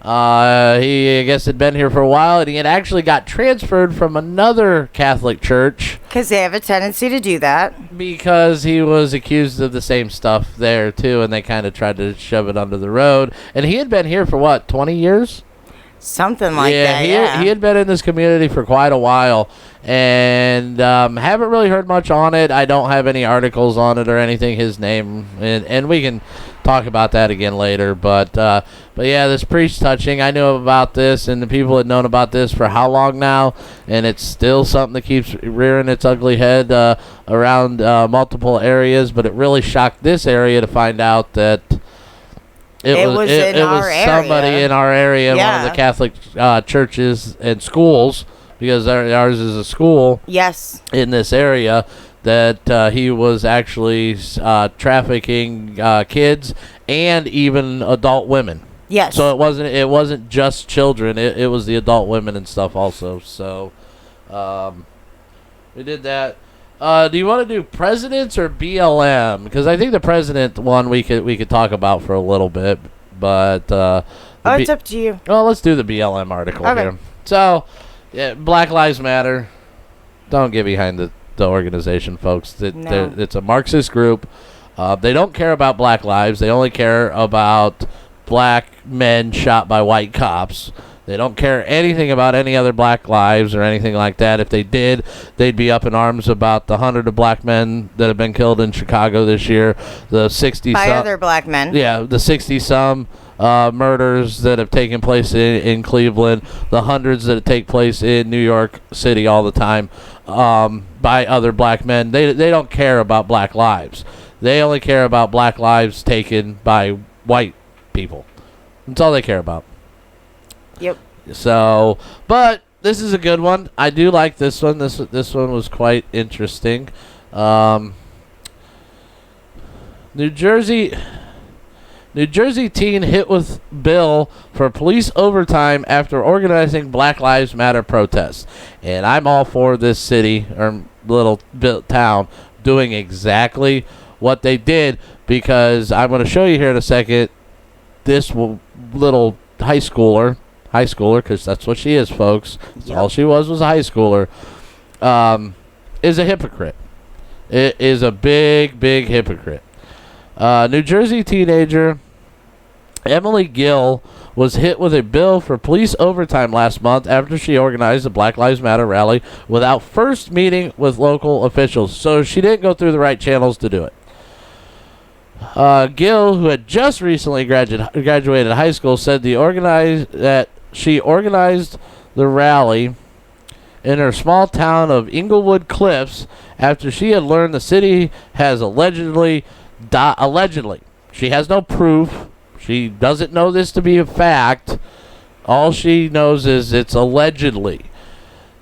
He, I guess, had been here for a while, and he had actually got transferred from another Catholic church. Because they have a tendency to do that. Because he was accused of the same stuff there, too, and they kind of tried to shove it under the road. And he had been here for, 20 years? Something like that, yeah. He had been in this community for quite a while, and haven't really heard much on it. I don't have any articles on it or anything, his name, and we can talk about that again later. But yeah, this priest touching, I knew about this, and the people had known about this for how long now, and it's still something that keeps rearing its ugly head around multiple areas, but it really shocked this area to find out that it was somebody in our area, one of the Catholic churches and schools, because ours is a school. Yes. In this area, that he was actually trafficking kids and even adult women. Yes. So it wasn't just children. It was the adult women and stuff also. So we did that. Do you want to do presidents or BLM? Because I think the president one we could talk about for a little bit, but it's up to you. Well, let's do the BLM article here. So, yeah, Black Lives Matter. Don't get behind the organization, folks. It's a Marxist group. They don't care about black lives. They only care about black men shot by white cops. They don't care anything about any other black lives or anything like that. If they did, they'd be up in arms about the 100 of black men that have been killed in Chicago this year. The 60 by other black men. Yeah, the 60 some murders that have taken place in Cleveland, the hundreds that take place in New York City all the time by other black men. They don't care about black lives. They only care about black lives taken by white people. That's all they care about. Yep. So, but this is a good one. I do like this one. This one was quite interesting. New Jersey teen hit with bill for police overtime after organizing Black Lives Matter protests. And I'm all for this city or little town doing exactly what they did, because I'm going to show you here in a second. This little high schooler, because that's what she is, folks. Yep. All she was a high schooler, is a hypocrite. It is a big, big hypocrite. New Jersey teenager Emily Gill was hit with a bill for police overtime last month after she organized a Black Lives Matter rally without first meeting with local officials. So she didn't go through the right channels to do it. Gill, who had just recently graduated high school, said that she organized the rally in her small town of Inglewood Cliffs after she had learned the city has allegedly, she has no proof. She doesn't know this to be a fact. All she knows is it's allegedly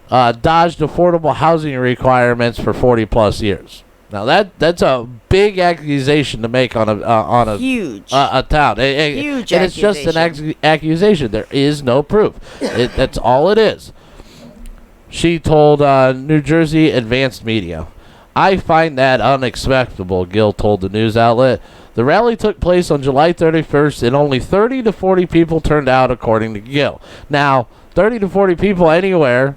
dodged affordable housing requirements for 40 plus years. Now that's a big accusation to make on a huge a town. Huge and it's just an accusation. There is no proof. That's all it is. She told New Jersey Advanced Media, "I find that unacceptable," Gill told the news outlet. The rally took place on July 31st, and only 30 to 40 people turned out, according to Gill. Now, 30 to 40 people anywhere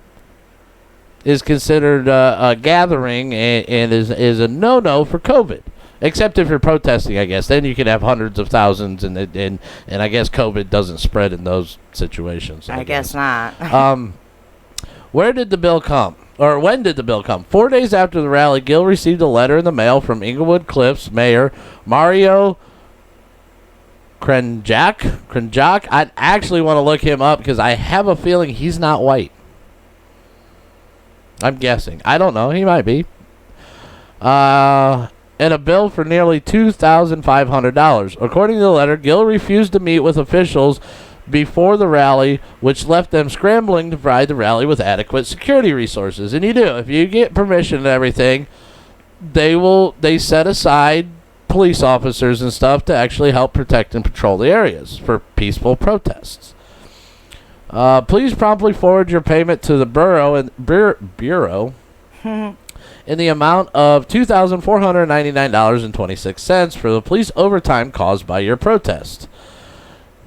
is considered a gathering and is a no-no for COVID. Except if you're protesting, I guess. Then you can have hundreds of thousands, and I guess COVID doesn't spread in those situations. I guess not. Where did the bill come? Or when did the bill come? 4 days after the rally, Gill received a letter in the mail from Inglewood Cliffs Mayor Mario Krenjak. I'd actually want to look him up because I have a feeling he's not white. I'm guessing. I don't know. He might be. And a bill for nearly $2,500. According to the letter, Gill refused to meet with officials before the rally, which left them scrambling to provide the rally with adequate security resources. And you do. If you get permission and everything, they set aside police officers and stuff to actually help protect and patrol the areas for peaceful protests. Please promptly forward your payment to the bureau in the amount of $2,499.26 for the police overtime caused by your protest.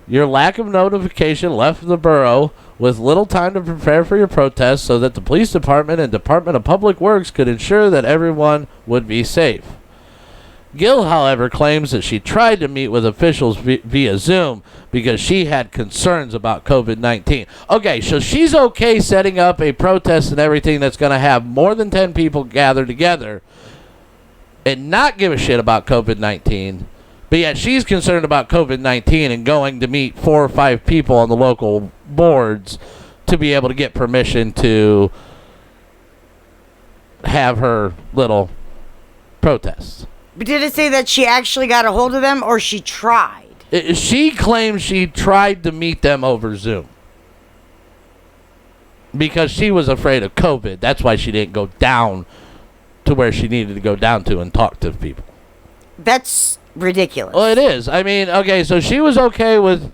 Your lack of notification left the borough with little time to prepare for your protest so that the police department and Department of Public Works could ensure that everyone would be safe. Gill, however, claims that she tried to meet with officials via Zoom because she had concerns about COVID-19. Okay, so she's okay setting up a protest and everything that's going to have more than 10 people gather together and not give a shit about COVID-19. But yet she's concerned about COVID-19 and going to meet 4 or 5 people on the local boards to be able to get permission to have her little protest. But did it say that she actually got a hold of them or she tried? She claims she tried to meet them over Zoom because she was afraid of COVID. That's why she didn't go down to where she needed to go down to and talk to people. That's ridiculous. Well, it is. I mean, okay, so she was okay with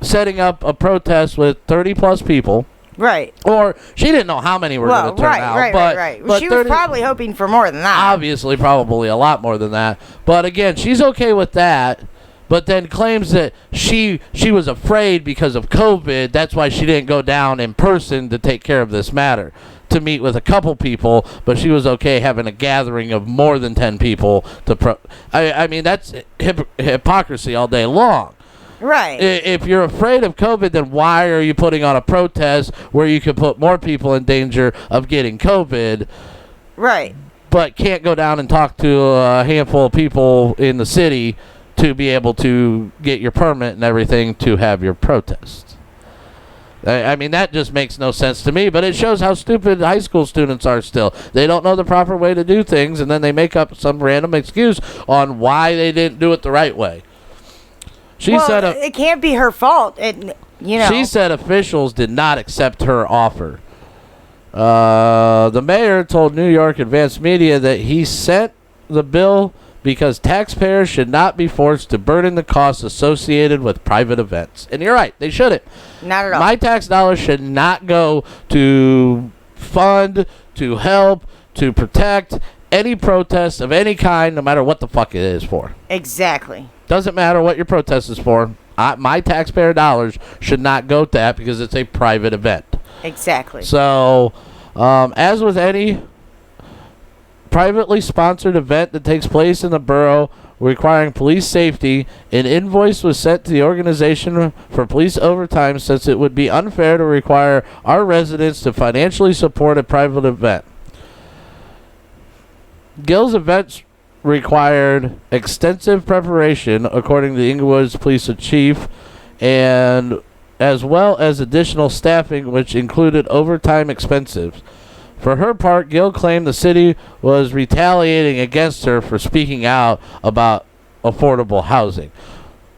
setting up a protest with 30 plus people. Right. Or she didn't know how many were going to turn out. Right. Well, she was probably hoping for more than that. Obviously, probably a lot more than that. But again, she's okay with that, but then claims that she was afraid because of COVID. That's why she didn't go down in person to take care of this matter, to meet with a couple people, but she was okay having a gathering of more than 10 people to I mean, that's hypocrisy all day long. Right. If you're afraid of COVID, then why are you putting on a protest where you could put more people in danger of getting COVID? Right. But can't go down and talk to a handful of people in the city to be able to get your permit and everything to have your protest. I mean, that just makes no sense to me, but it shows how stupid high school students are still. They don't know the proper way to do things, and then they make up some random excuse on why they didn't do it the right way. It can't be her fault. She said officials did not accept her offer. The mayor told New York Advanced Media that he sent the bill because taxpayers should not be forced to burden the costs associated with private events. And you're right, they shouldn't. Not at all. My tax dollars should not go to fund, to help, to protect any protest of any kind, no matter what the fuck it is for. Exactly. Doesn't matter what your protest is for. My taxpayer dollars should not go to that because it's a private event. Exactly. So, as with any privately sponsored event that takes place in the borough requiring police safety, an invoice was sent to the organization for police overtime since it would be unfair to require our residents to financially support a private event. Gill's events required extensive preparation, according to the Inglewood's police chief, and as well as additional staffing, which included overtime expenses. For her part, Gill claimed the city was retaliating against her for speaking out about affordable housing.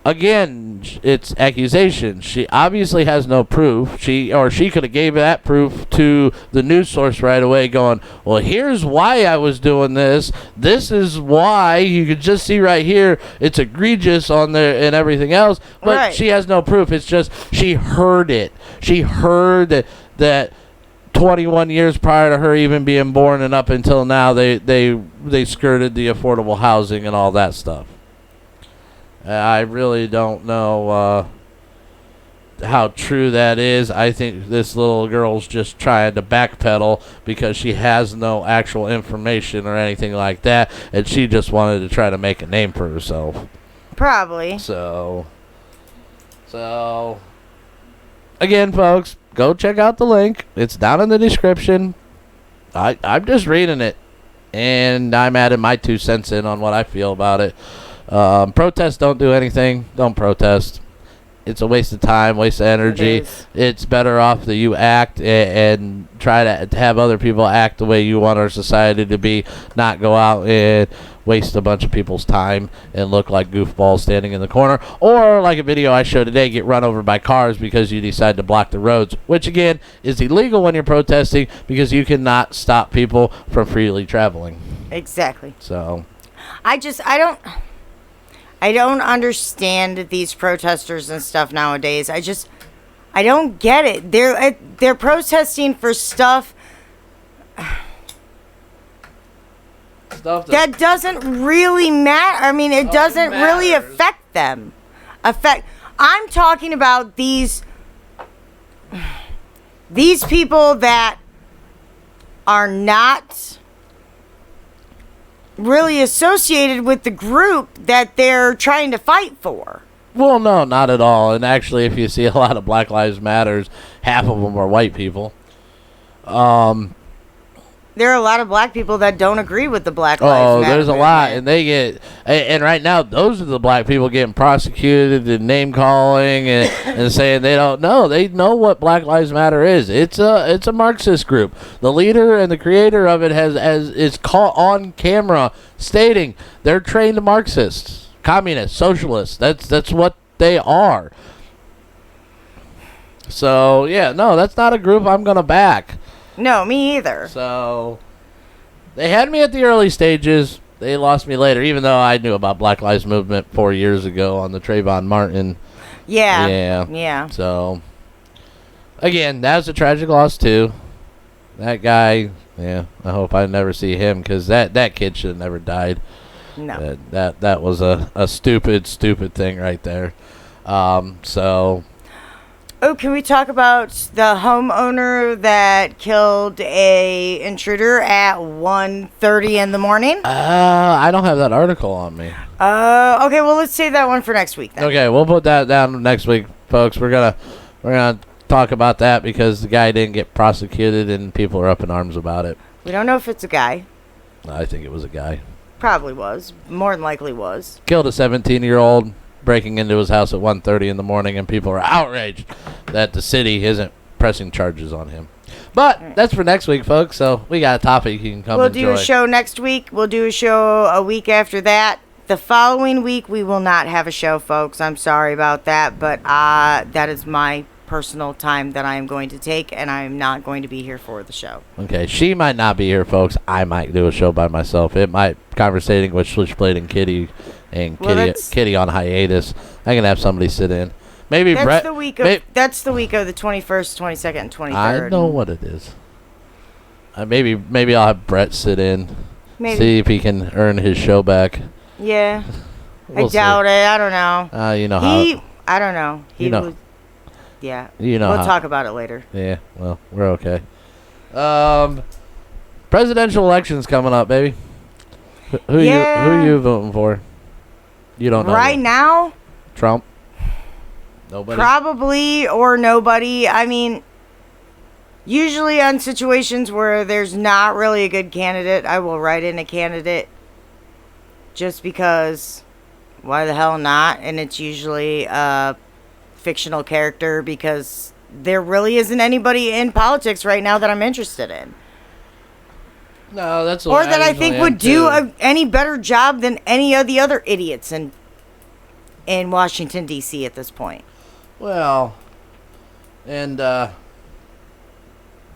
Again, it's accusation. She obviously has no proof. She could have gave that proof to the news source right away, going, well, here's why I was doing this. This is why. You could just see right here, it's egregious on there and everything else. But right. She has no proof. It's just she heard it. She heard that 21 years prior to her even being born and up until now, they skirted the affordable housing and all that stuff. I really don't know how true that is. I think this little girl's just trying to backpedal because she has no actual information or anything like that, and she just wanted to try to make a name for herself. Probably. So again, folks, go check out the link. It's down in the description. I'm just reading it, and I'm adding my 2 cents in on what I feel about it. Protests don't do anything. Don't protest. It's a waste of time, waste of energy. It's better off that you act and try to have other people act the way you want our society to be, not go out and waste a bunch of people's time and look like goofballs standing in the corner, or like a video I showed today, get run over by cars because you decide to block the roads, which again is illegal when you're protesting because you cannot stop people from freely traveling. Exactly. So I don't understand these protesters and stuff nowadays. I don't get it. They're protesting for stuff that doesn't really matter. I mean, it doesn't really affect them. I'm talking about these people that are not really associated with the group that they're trying to fight for. Well, no, not at all. And actually, if you see a lot of Black Lives Matters, half of them are white people. There are a lot of black people that don't agree with the Black Lives Matter. Oh, there's a lot, and and right now, those are the black people getting prosecuted and name calling and saying they don't know. They know what Black Lives Matter is. It's a Marxist group. The leader and the creator of it is caught on camera stating they're trained Marxists, communists, socialists. That's what they are. So yeah, no, that's not a group I'm gonna back. No, me either. So, they had me at the early stages. They lost me later, even though I knew about Black Lives Movement 4 years ago on the Trayvon Martin. Yeah. So, again, that was a tragic loss, too. That guy, I hope I never see him, because that kid should have never died. No. That was a stupid thing right there. Oh, can we talk about the homeowner that killed a intruder at 1:30 in the morning? I don't have that article on me. Okay, well, let's save that one for next week then. Okay, we'll put that down next week, folks. We're gonna talk about that because the guy didn't get prosecuted and people are up in arms about it. We don't know if it's a guy. I think it was a guy. Probably was. More than likely was. Killed a 17-year-old breaking into his house at 1:30 in the morning, and people are outraged that the city isn't pressing charges on him. But that's for next week, folks. So we got a topic you can come We'll enjoy. do a show next week. We'll do a show a week after that. The following week, we will not have a show, folks. I'm sorry about that, but that is my personal time that I am going to take, and I am not going to be here for the show. Okay, she might not be here, folks. I might do a show by myself. It might conversating with Switchblade and Kitty, and Kitty on hiatus. I can have somebody sit in. Maybe that's Brett. That's the week of the 21st, 22nd, and 23rd. I know what it is. Maybe I'll have Brett sit in. Maybe. See if he can earn his show back. Yeah. We'll I doubt it. I don't know. You know how. I don't know. Yeah. You know. We'll talk about it later. Yeah. Well, we're okay. Presidential elections coming up, baby. Who are you voting for? You don't know. Right now? Trump. Nobody. Probably or nobody. I mean, usually on situations where there's not really a good candidate, I will write in a candidate just because why the hell not? And it's usually a fictional character because there really isn't anybody in politics right now that I'm interested in. No, that's or that I think would do any better job than any of the other idiots in Washington, D.C. at this point. Well, and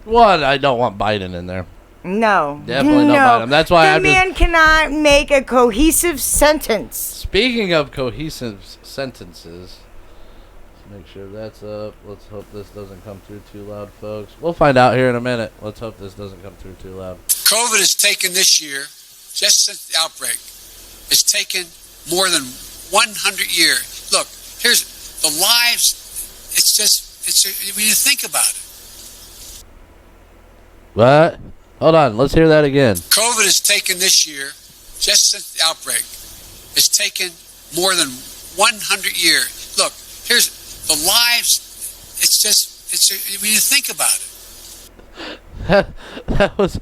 one, I don't want Biden in there. No. Definitely don't Biden. That's why the man cannot make a cohesive sentence. Speaking of cohesive sentences, let's make sure that's up. Let's hope this doesn't come through too loud, folks. We'll find out here in a minute. Let's hope this doesn't come through too loud. COVID has taken this year, just since the outbreak, it's taken more than 100 years. Look, here's the lives. When you think about it. What? Hold on. Let's hear that again. COVID has taken this year, just since the outbreak, it's taken more than 100 years. Look, here's the lives. When you think about it. That was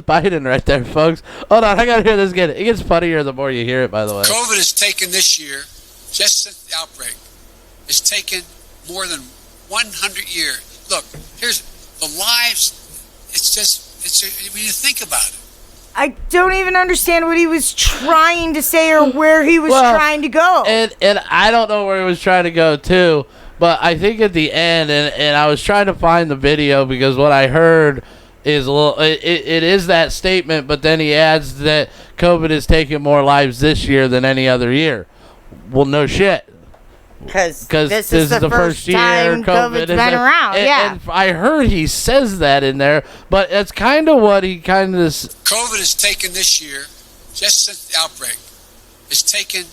Biden right there, folks. Hold on, I gotta hear this again. It gets funnier the more you hear it, by the way. COVID has taken this year, just since the outbreak, it's taken more than 100 years. Look, here's the lives. When you think about it. I don't even understand what he was trying to say or where he was trying to go. And I don't know where he was trying to go, too. But I think at the end, and I was trying to find the video because what I heard is a little. It is that statement, but then he adds that COVID has taken more lives this year than any other year. Well, no shit. Because this is the first year COVID's been around. And I heard he says that in there, but that's kind of what he kind of. COVID has taken this year, just since the outbreak, it's taken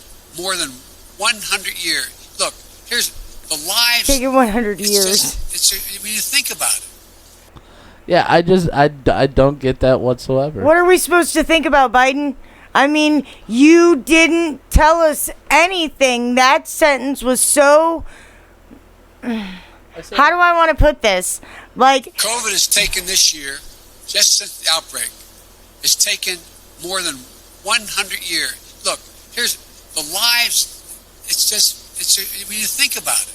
more than 100 years. Look, here's the lives. Taken 100 years. When you think about it. Yeah, I don't get that whatsoever. What are we supposed to think about Biden? I mean, you didn't tell us anything. That sentence was so. How do I want to put this? Like, COVID has taken this year, just since the outbreak, it's taken more than 100 years. Look, here's the lives. When you think about it.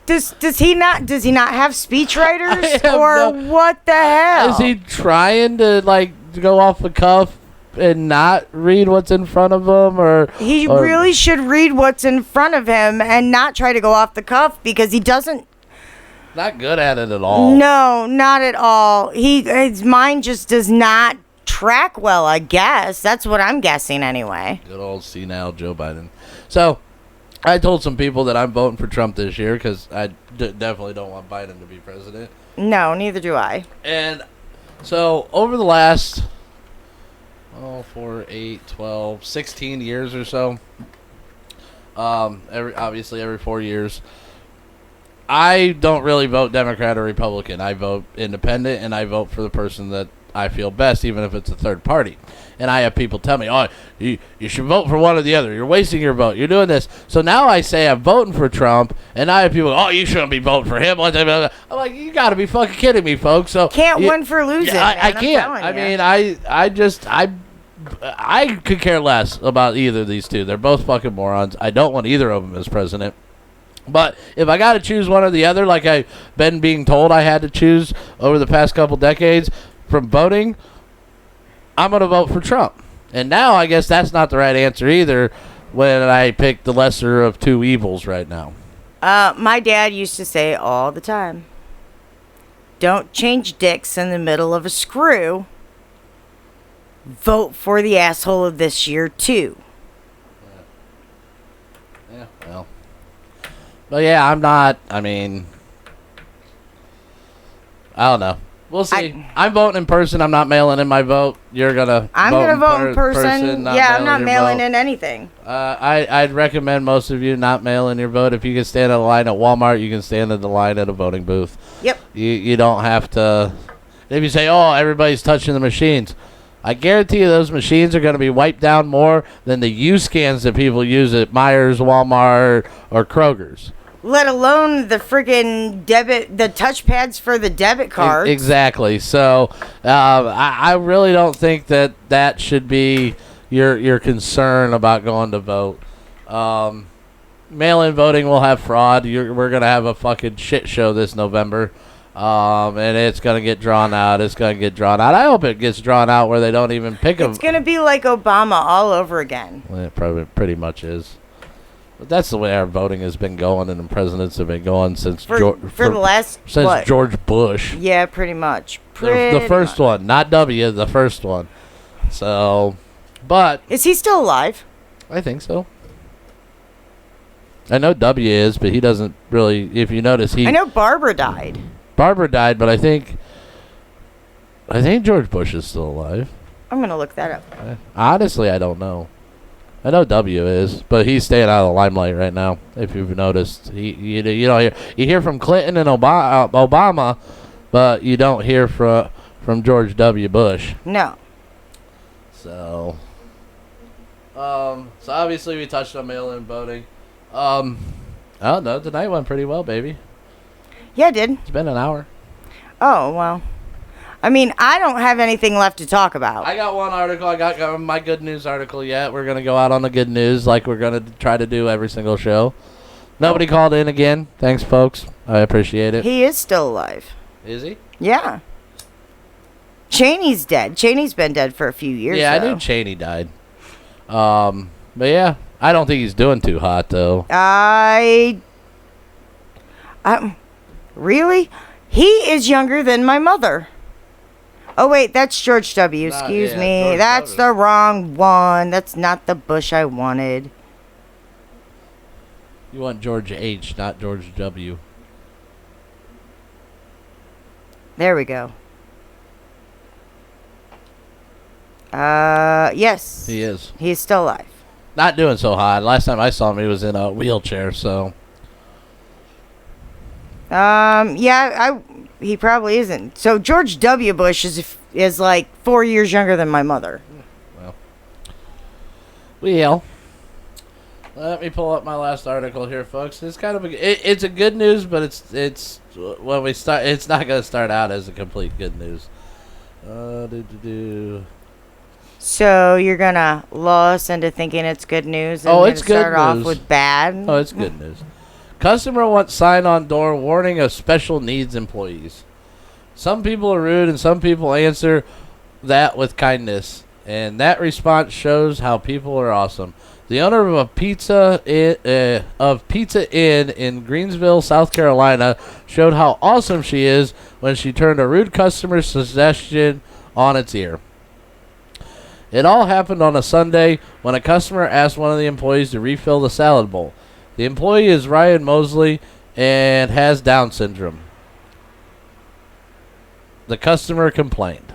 Does he not have speechwriters or what the hell? Is he trying to go off the cuff and not read what's in front of him, or he really should read what's in front of him and not try to go off the cuff because he doesn't. Not good at it at all. No, not at all. His mind just does not track well. I guess that's what I'm guessing anyway. Good old senile Joe Biden. So, I told some people that I'm voting for Trump this year because I definitely don't want Biden to be president. No, neither do I. And so over the last 4, 8, 12, 16 years or so, every 4 years, I don't really vote Democrat or Republican. I vote independent, and I vote for the person that I feel best, even if it's a third party. And I have people tell me, oh, you should vote for one or the other. You're wasting your vote. You're doing this. So now I say I'm voting for Trump, and I have people, oh, you shouldn't be voting for him. I'm like, you got to be fucking kidding me, folks. So can't win for losing. Yeah, I can't. I mean, I I could care less about either of these two. They're both fucking morons. I don't want either of them as president. But if I got to choose one or the other, like I've been being told I had to choose over the past couple decades from voting, I'm going to vote for Trump. And now I guess that's not the right answer either when I pick the lesser of two evils right now. My dad used to say all the time, don't change dicks in the middle of a screw. Vote for the asshole of this year, too. Yeah, well. But yeah, I'm not, I mean, I don't know. We'll see. I'm voting in person. I'm not mailing in my vote. You're going to I'm going to vote in person. Yeah, I'm not mailing vote. in anything. I'd recommend most of you not mail in your vote. If you can stand in a line at Walmart, you can stand in the line at a voting booth. Yep. You don't have to. If you say, oh, everybody's touching the machines, I guarantee you those machines are going to be wiped down more than the U-scans that people use at Myers, Walmart, or Kroger's. Let alone the friggin' the touchpads for the debit cards. Exactly. So I really don't think that should be your concern about going to vote. Mail-in voting will have fraud. We're going to have a fucking shit show this November. And it's going to get drawn out. I hope it gets drawn out where they don't even pick them. It's going to be like Obama all over again. Well, it probably pretty much is. But that's the way our voting has been going, and the presidents have been going since George Bush. Yeah, pretty much. The first one, not W, the first one. So, but is he still alive? I think so. I know W is, but he doesn't really. If you notice, I know Barbara died. But I think George Bush is still alive. I'm gonna look that up. Honestly, I don't know. I know W is, but he's staying out of the limelight right now. If you've noticed, you don't hear from Clinton and Obama, but you don't hear from George W. Bush. No. So obviously we touched on mail-in voting. I don't know. Tonight went pretty well, baby. Yeah, it did. It's been an hour. Oh well. I mean, I don't have anything left to talk about. I got one article. I got my good news article yet. We're going to go out on the good news like we're going to try to do every single show. Nobody called in again. Thanks, folks. I appreciate it. He is still alive. Is he? Yeah. Cheney's dead. Cheney's been dead for a few years, Yeah, though. I knew Cheney died. But yeah, I don't think he's doing too hot, though. Really? He is younger than my mother. Oh, wait, that's George W. Excuse me. George That's W. the wrong one. That's not the Bush I wanted. You want George H., not George W. There we go. Yes. He is. He's still alive. Not doing so hot. Last time I saw him, he was in a wheelchair, so. He probably isn't. So George W. Bush is like 4 years younger than my mother. Well, let me pull up my last article here, folks. It's kind of it's a good news, but it's when we start, it's not going to start out as a complete good news. So you're gonna lull us into thinking it's good news, and it's good start off news. with bad. Oh, it's good news. Customer wants sign on door warning of special needs employees. Some people are rude and some people answer that with kindness. And that response shows how people are awesome. The owner of a Pizza Inn in Greensville, South Carolina, showed how awesome she is when she turned a rude customer suggestion on its ear. It all happened on a Sunday when a customer asked one of the employees to refill the salad bowl. The employee is Ryan Mosley and has Down syndrome. The customer complained.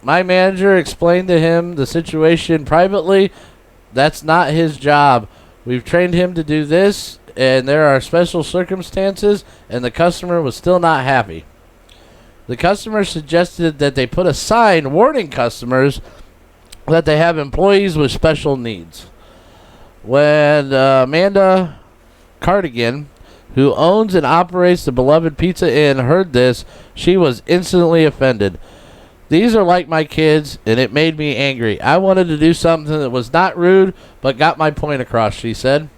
My manager explained to him the situation privately. That's not his job. We've trained him to do this, and there are special circumstances, and the customer was still not happy. The customer suggested that they put a sign warning customers that they have employees with special needs. When Amanda Cardigan, who owns and operates the beloved Pizza Inn, heard this, she was instantly offended. These are like my kids, and it made me angry. I wanted to do something that was not rude, but got my point across, she said.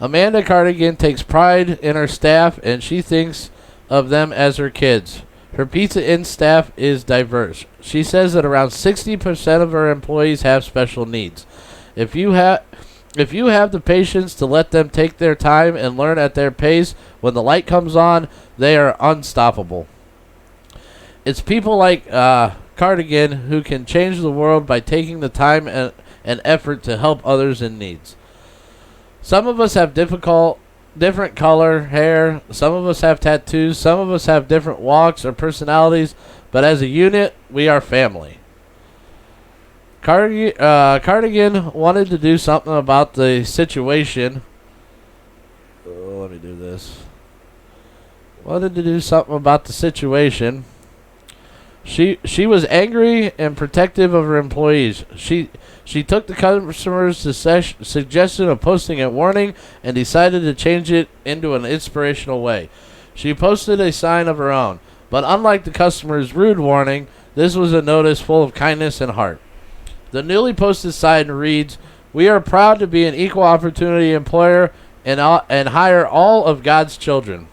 Amanda Cardigan takes pride in her staff, and she thinks of them as her kids. Her Pizza Inn staff is diverse. She says that around 60% of her employees have special needs. If you have the patience to let them take their time and learn at their pace, when the light comes on, they are unstoppable. It's people like Cardigan who can change the world by taking the time and effort to help others in needs. Some of us have different color hair. Some of us have tattoos. Some of us have different walks or personalities. But as a unit, we are family. Cardigan wanted to do something about the situation. Let me do this. Wanted to do something about the situation. She was angry and protective of her employees. She took the customer's suggestion of posting a warning and decided to change it into an inspirational way. She posted a sign of her own, but unlike the customer's rude warning, this was a notice full of kindness and heart. The newly posted sign reads, "We are proud to be an equal opportunity employer and hire all of God's children."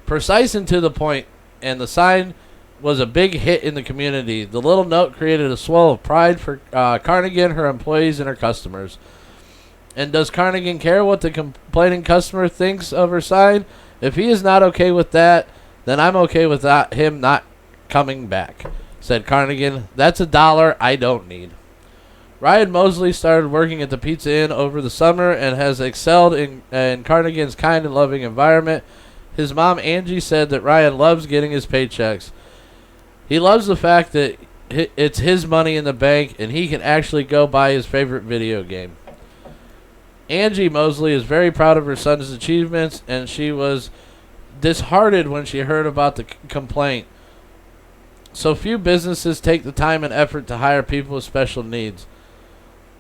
Precise and to the point, and the sign was a big hit in the community. The little note created a swell of pride for Cardigan, her employees, and her customers. And does Cardigan care what the complaining customer thinks of her sign? If he is not okay with that, then I'm okay with him not coming back, said Cardigan. That's $1 I don't need. Ryan Mosley started working at the Pizza Inn over the summer and has excelled in Cardigan's kind and loving environment. His mom, Angie, said that Ryan loves getting his paychecks. He loves the fact that it's his money in the bank and he can actually go buy his favorite video game. Angie Mosley is very proud of her son's achievements, and she was disheartened when she heard about the complaint. So few businesses take the time and effort to hire people with special needs.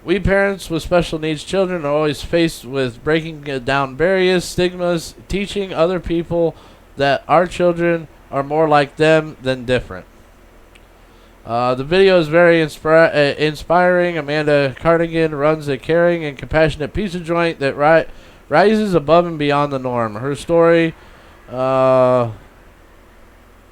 We parents with special needs children are always faced with breaking down barriers, stigmas, teaching other people that our children are more like them than different. The video is very inspiring. Amanda Cardigan runs a caring and compassionate pizza joint that rises above and beyond the norm. Her story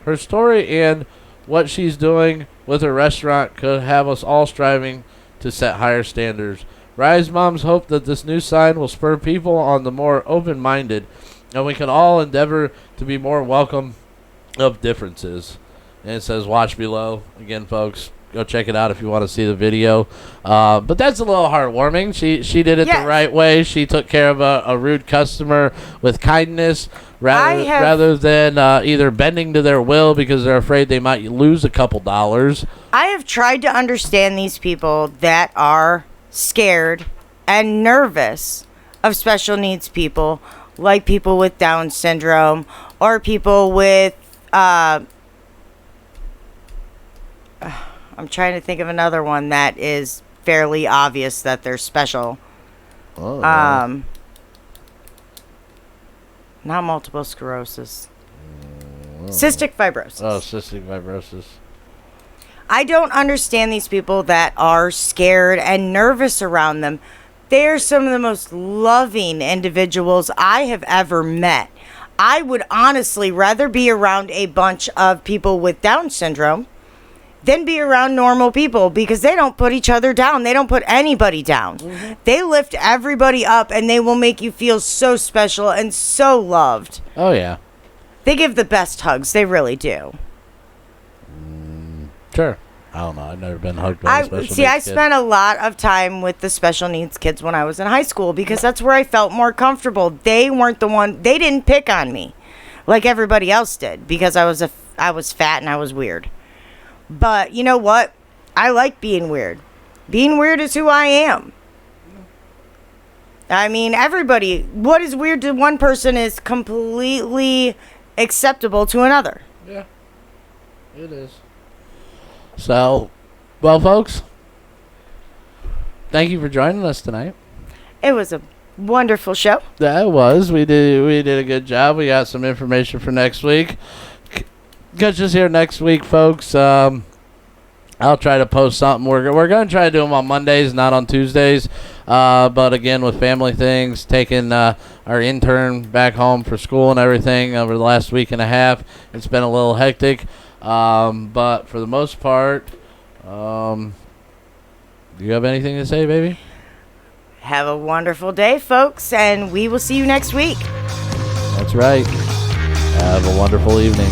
and what she's doing with her restaurant could have us all striving to set higher standards. Rise moms hope that this new sign will spur people on the more open-minded, and we can all endeavor to be more welcome of differences. And it says watch below. Again, folks, go check it out if you want to see the video. But that's a little heartwarming. She did it the right way. She took care of a rude customer with kindness rather than either bending to their will because they're afraid they might lose a couple dollars. I have tried to understand these people that are scared and nervous of special needs people, like people with Down syndrome or people with I'm trying to think of another one that is fairly obvious that they're special. Oh, not multiple sclerosis. Cystic fibrosis. Oh, cystic fibrosis. I don't understand these people that are scared and nervous around them. They're some of the most loving individuals I have ever met. I would honestly rather be around a bunch of people with Down syndrome than be around normal people, because they don't put each other down. They don't put anybody down. Mm-hmm. They lift everybody up, and they will make you feel so special and so loved. Oh, yeah. They give the best hugs. They really do. Sure. I don't know. I've never been hugged by a special needs kid. I spent a lot of time with the special needs kids when I was in high school because that's where I felt more comfortable. They weren't the one. They didn't pick on me like everybody else did because I was fat and I was weird. But you know what? I like being weird. Being weird is who I am. I mean, everybody, what is weird to one person is completely acceptable to another. Yeah, it is. So, well, folks, thank you for joining us tonight. It was a wonderful show. That was. We did a good job. We got some information for next week. Catch us here next week, folks. I'll try to post something. We're going to try to do them on Mondays, not on Tuesdays. But again, with family things, taking our intern back home for school and everything over the last week and a half, it's been a little hectic. But for the most part, do you have anything to say, baby? Have a wonderful day, folks, and we will see you next week. That's right. Have a wonderful evening.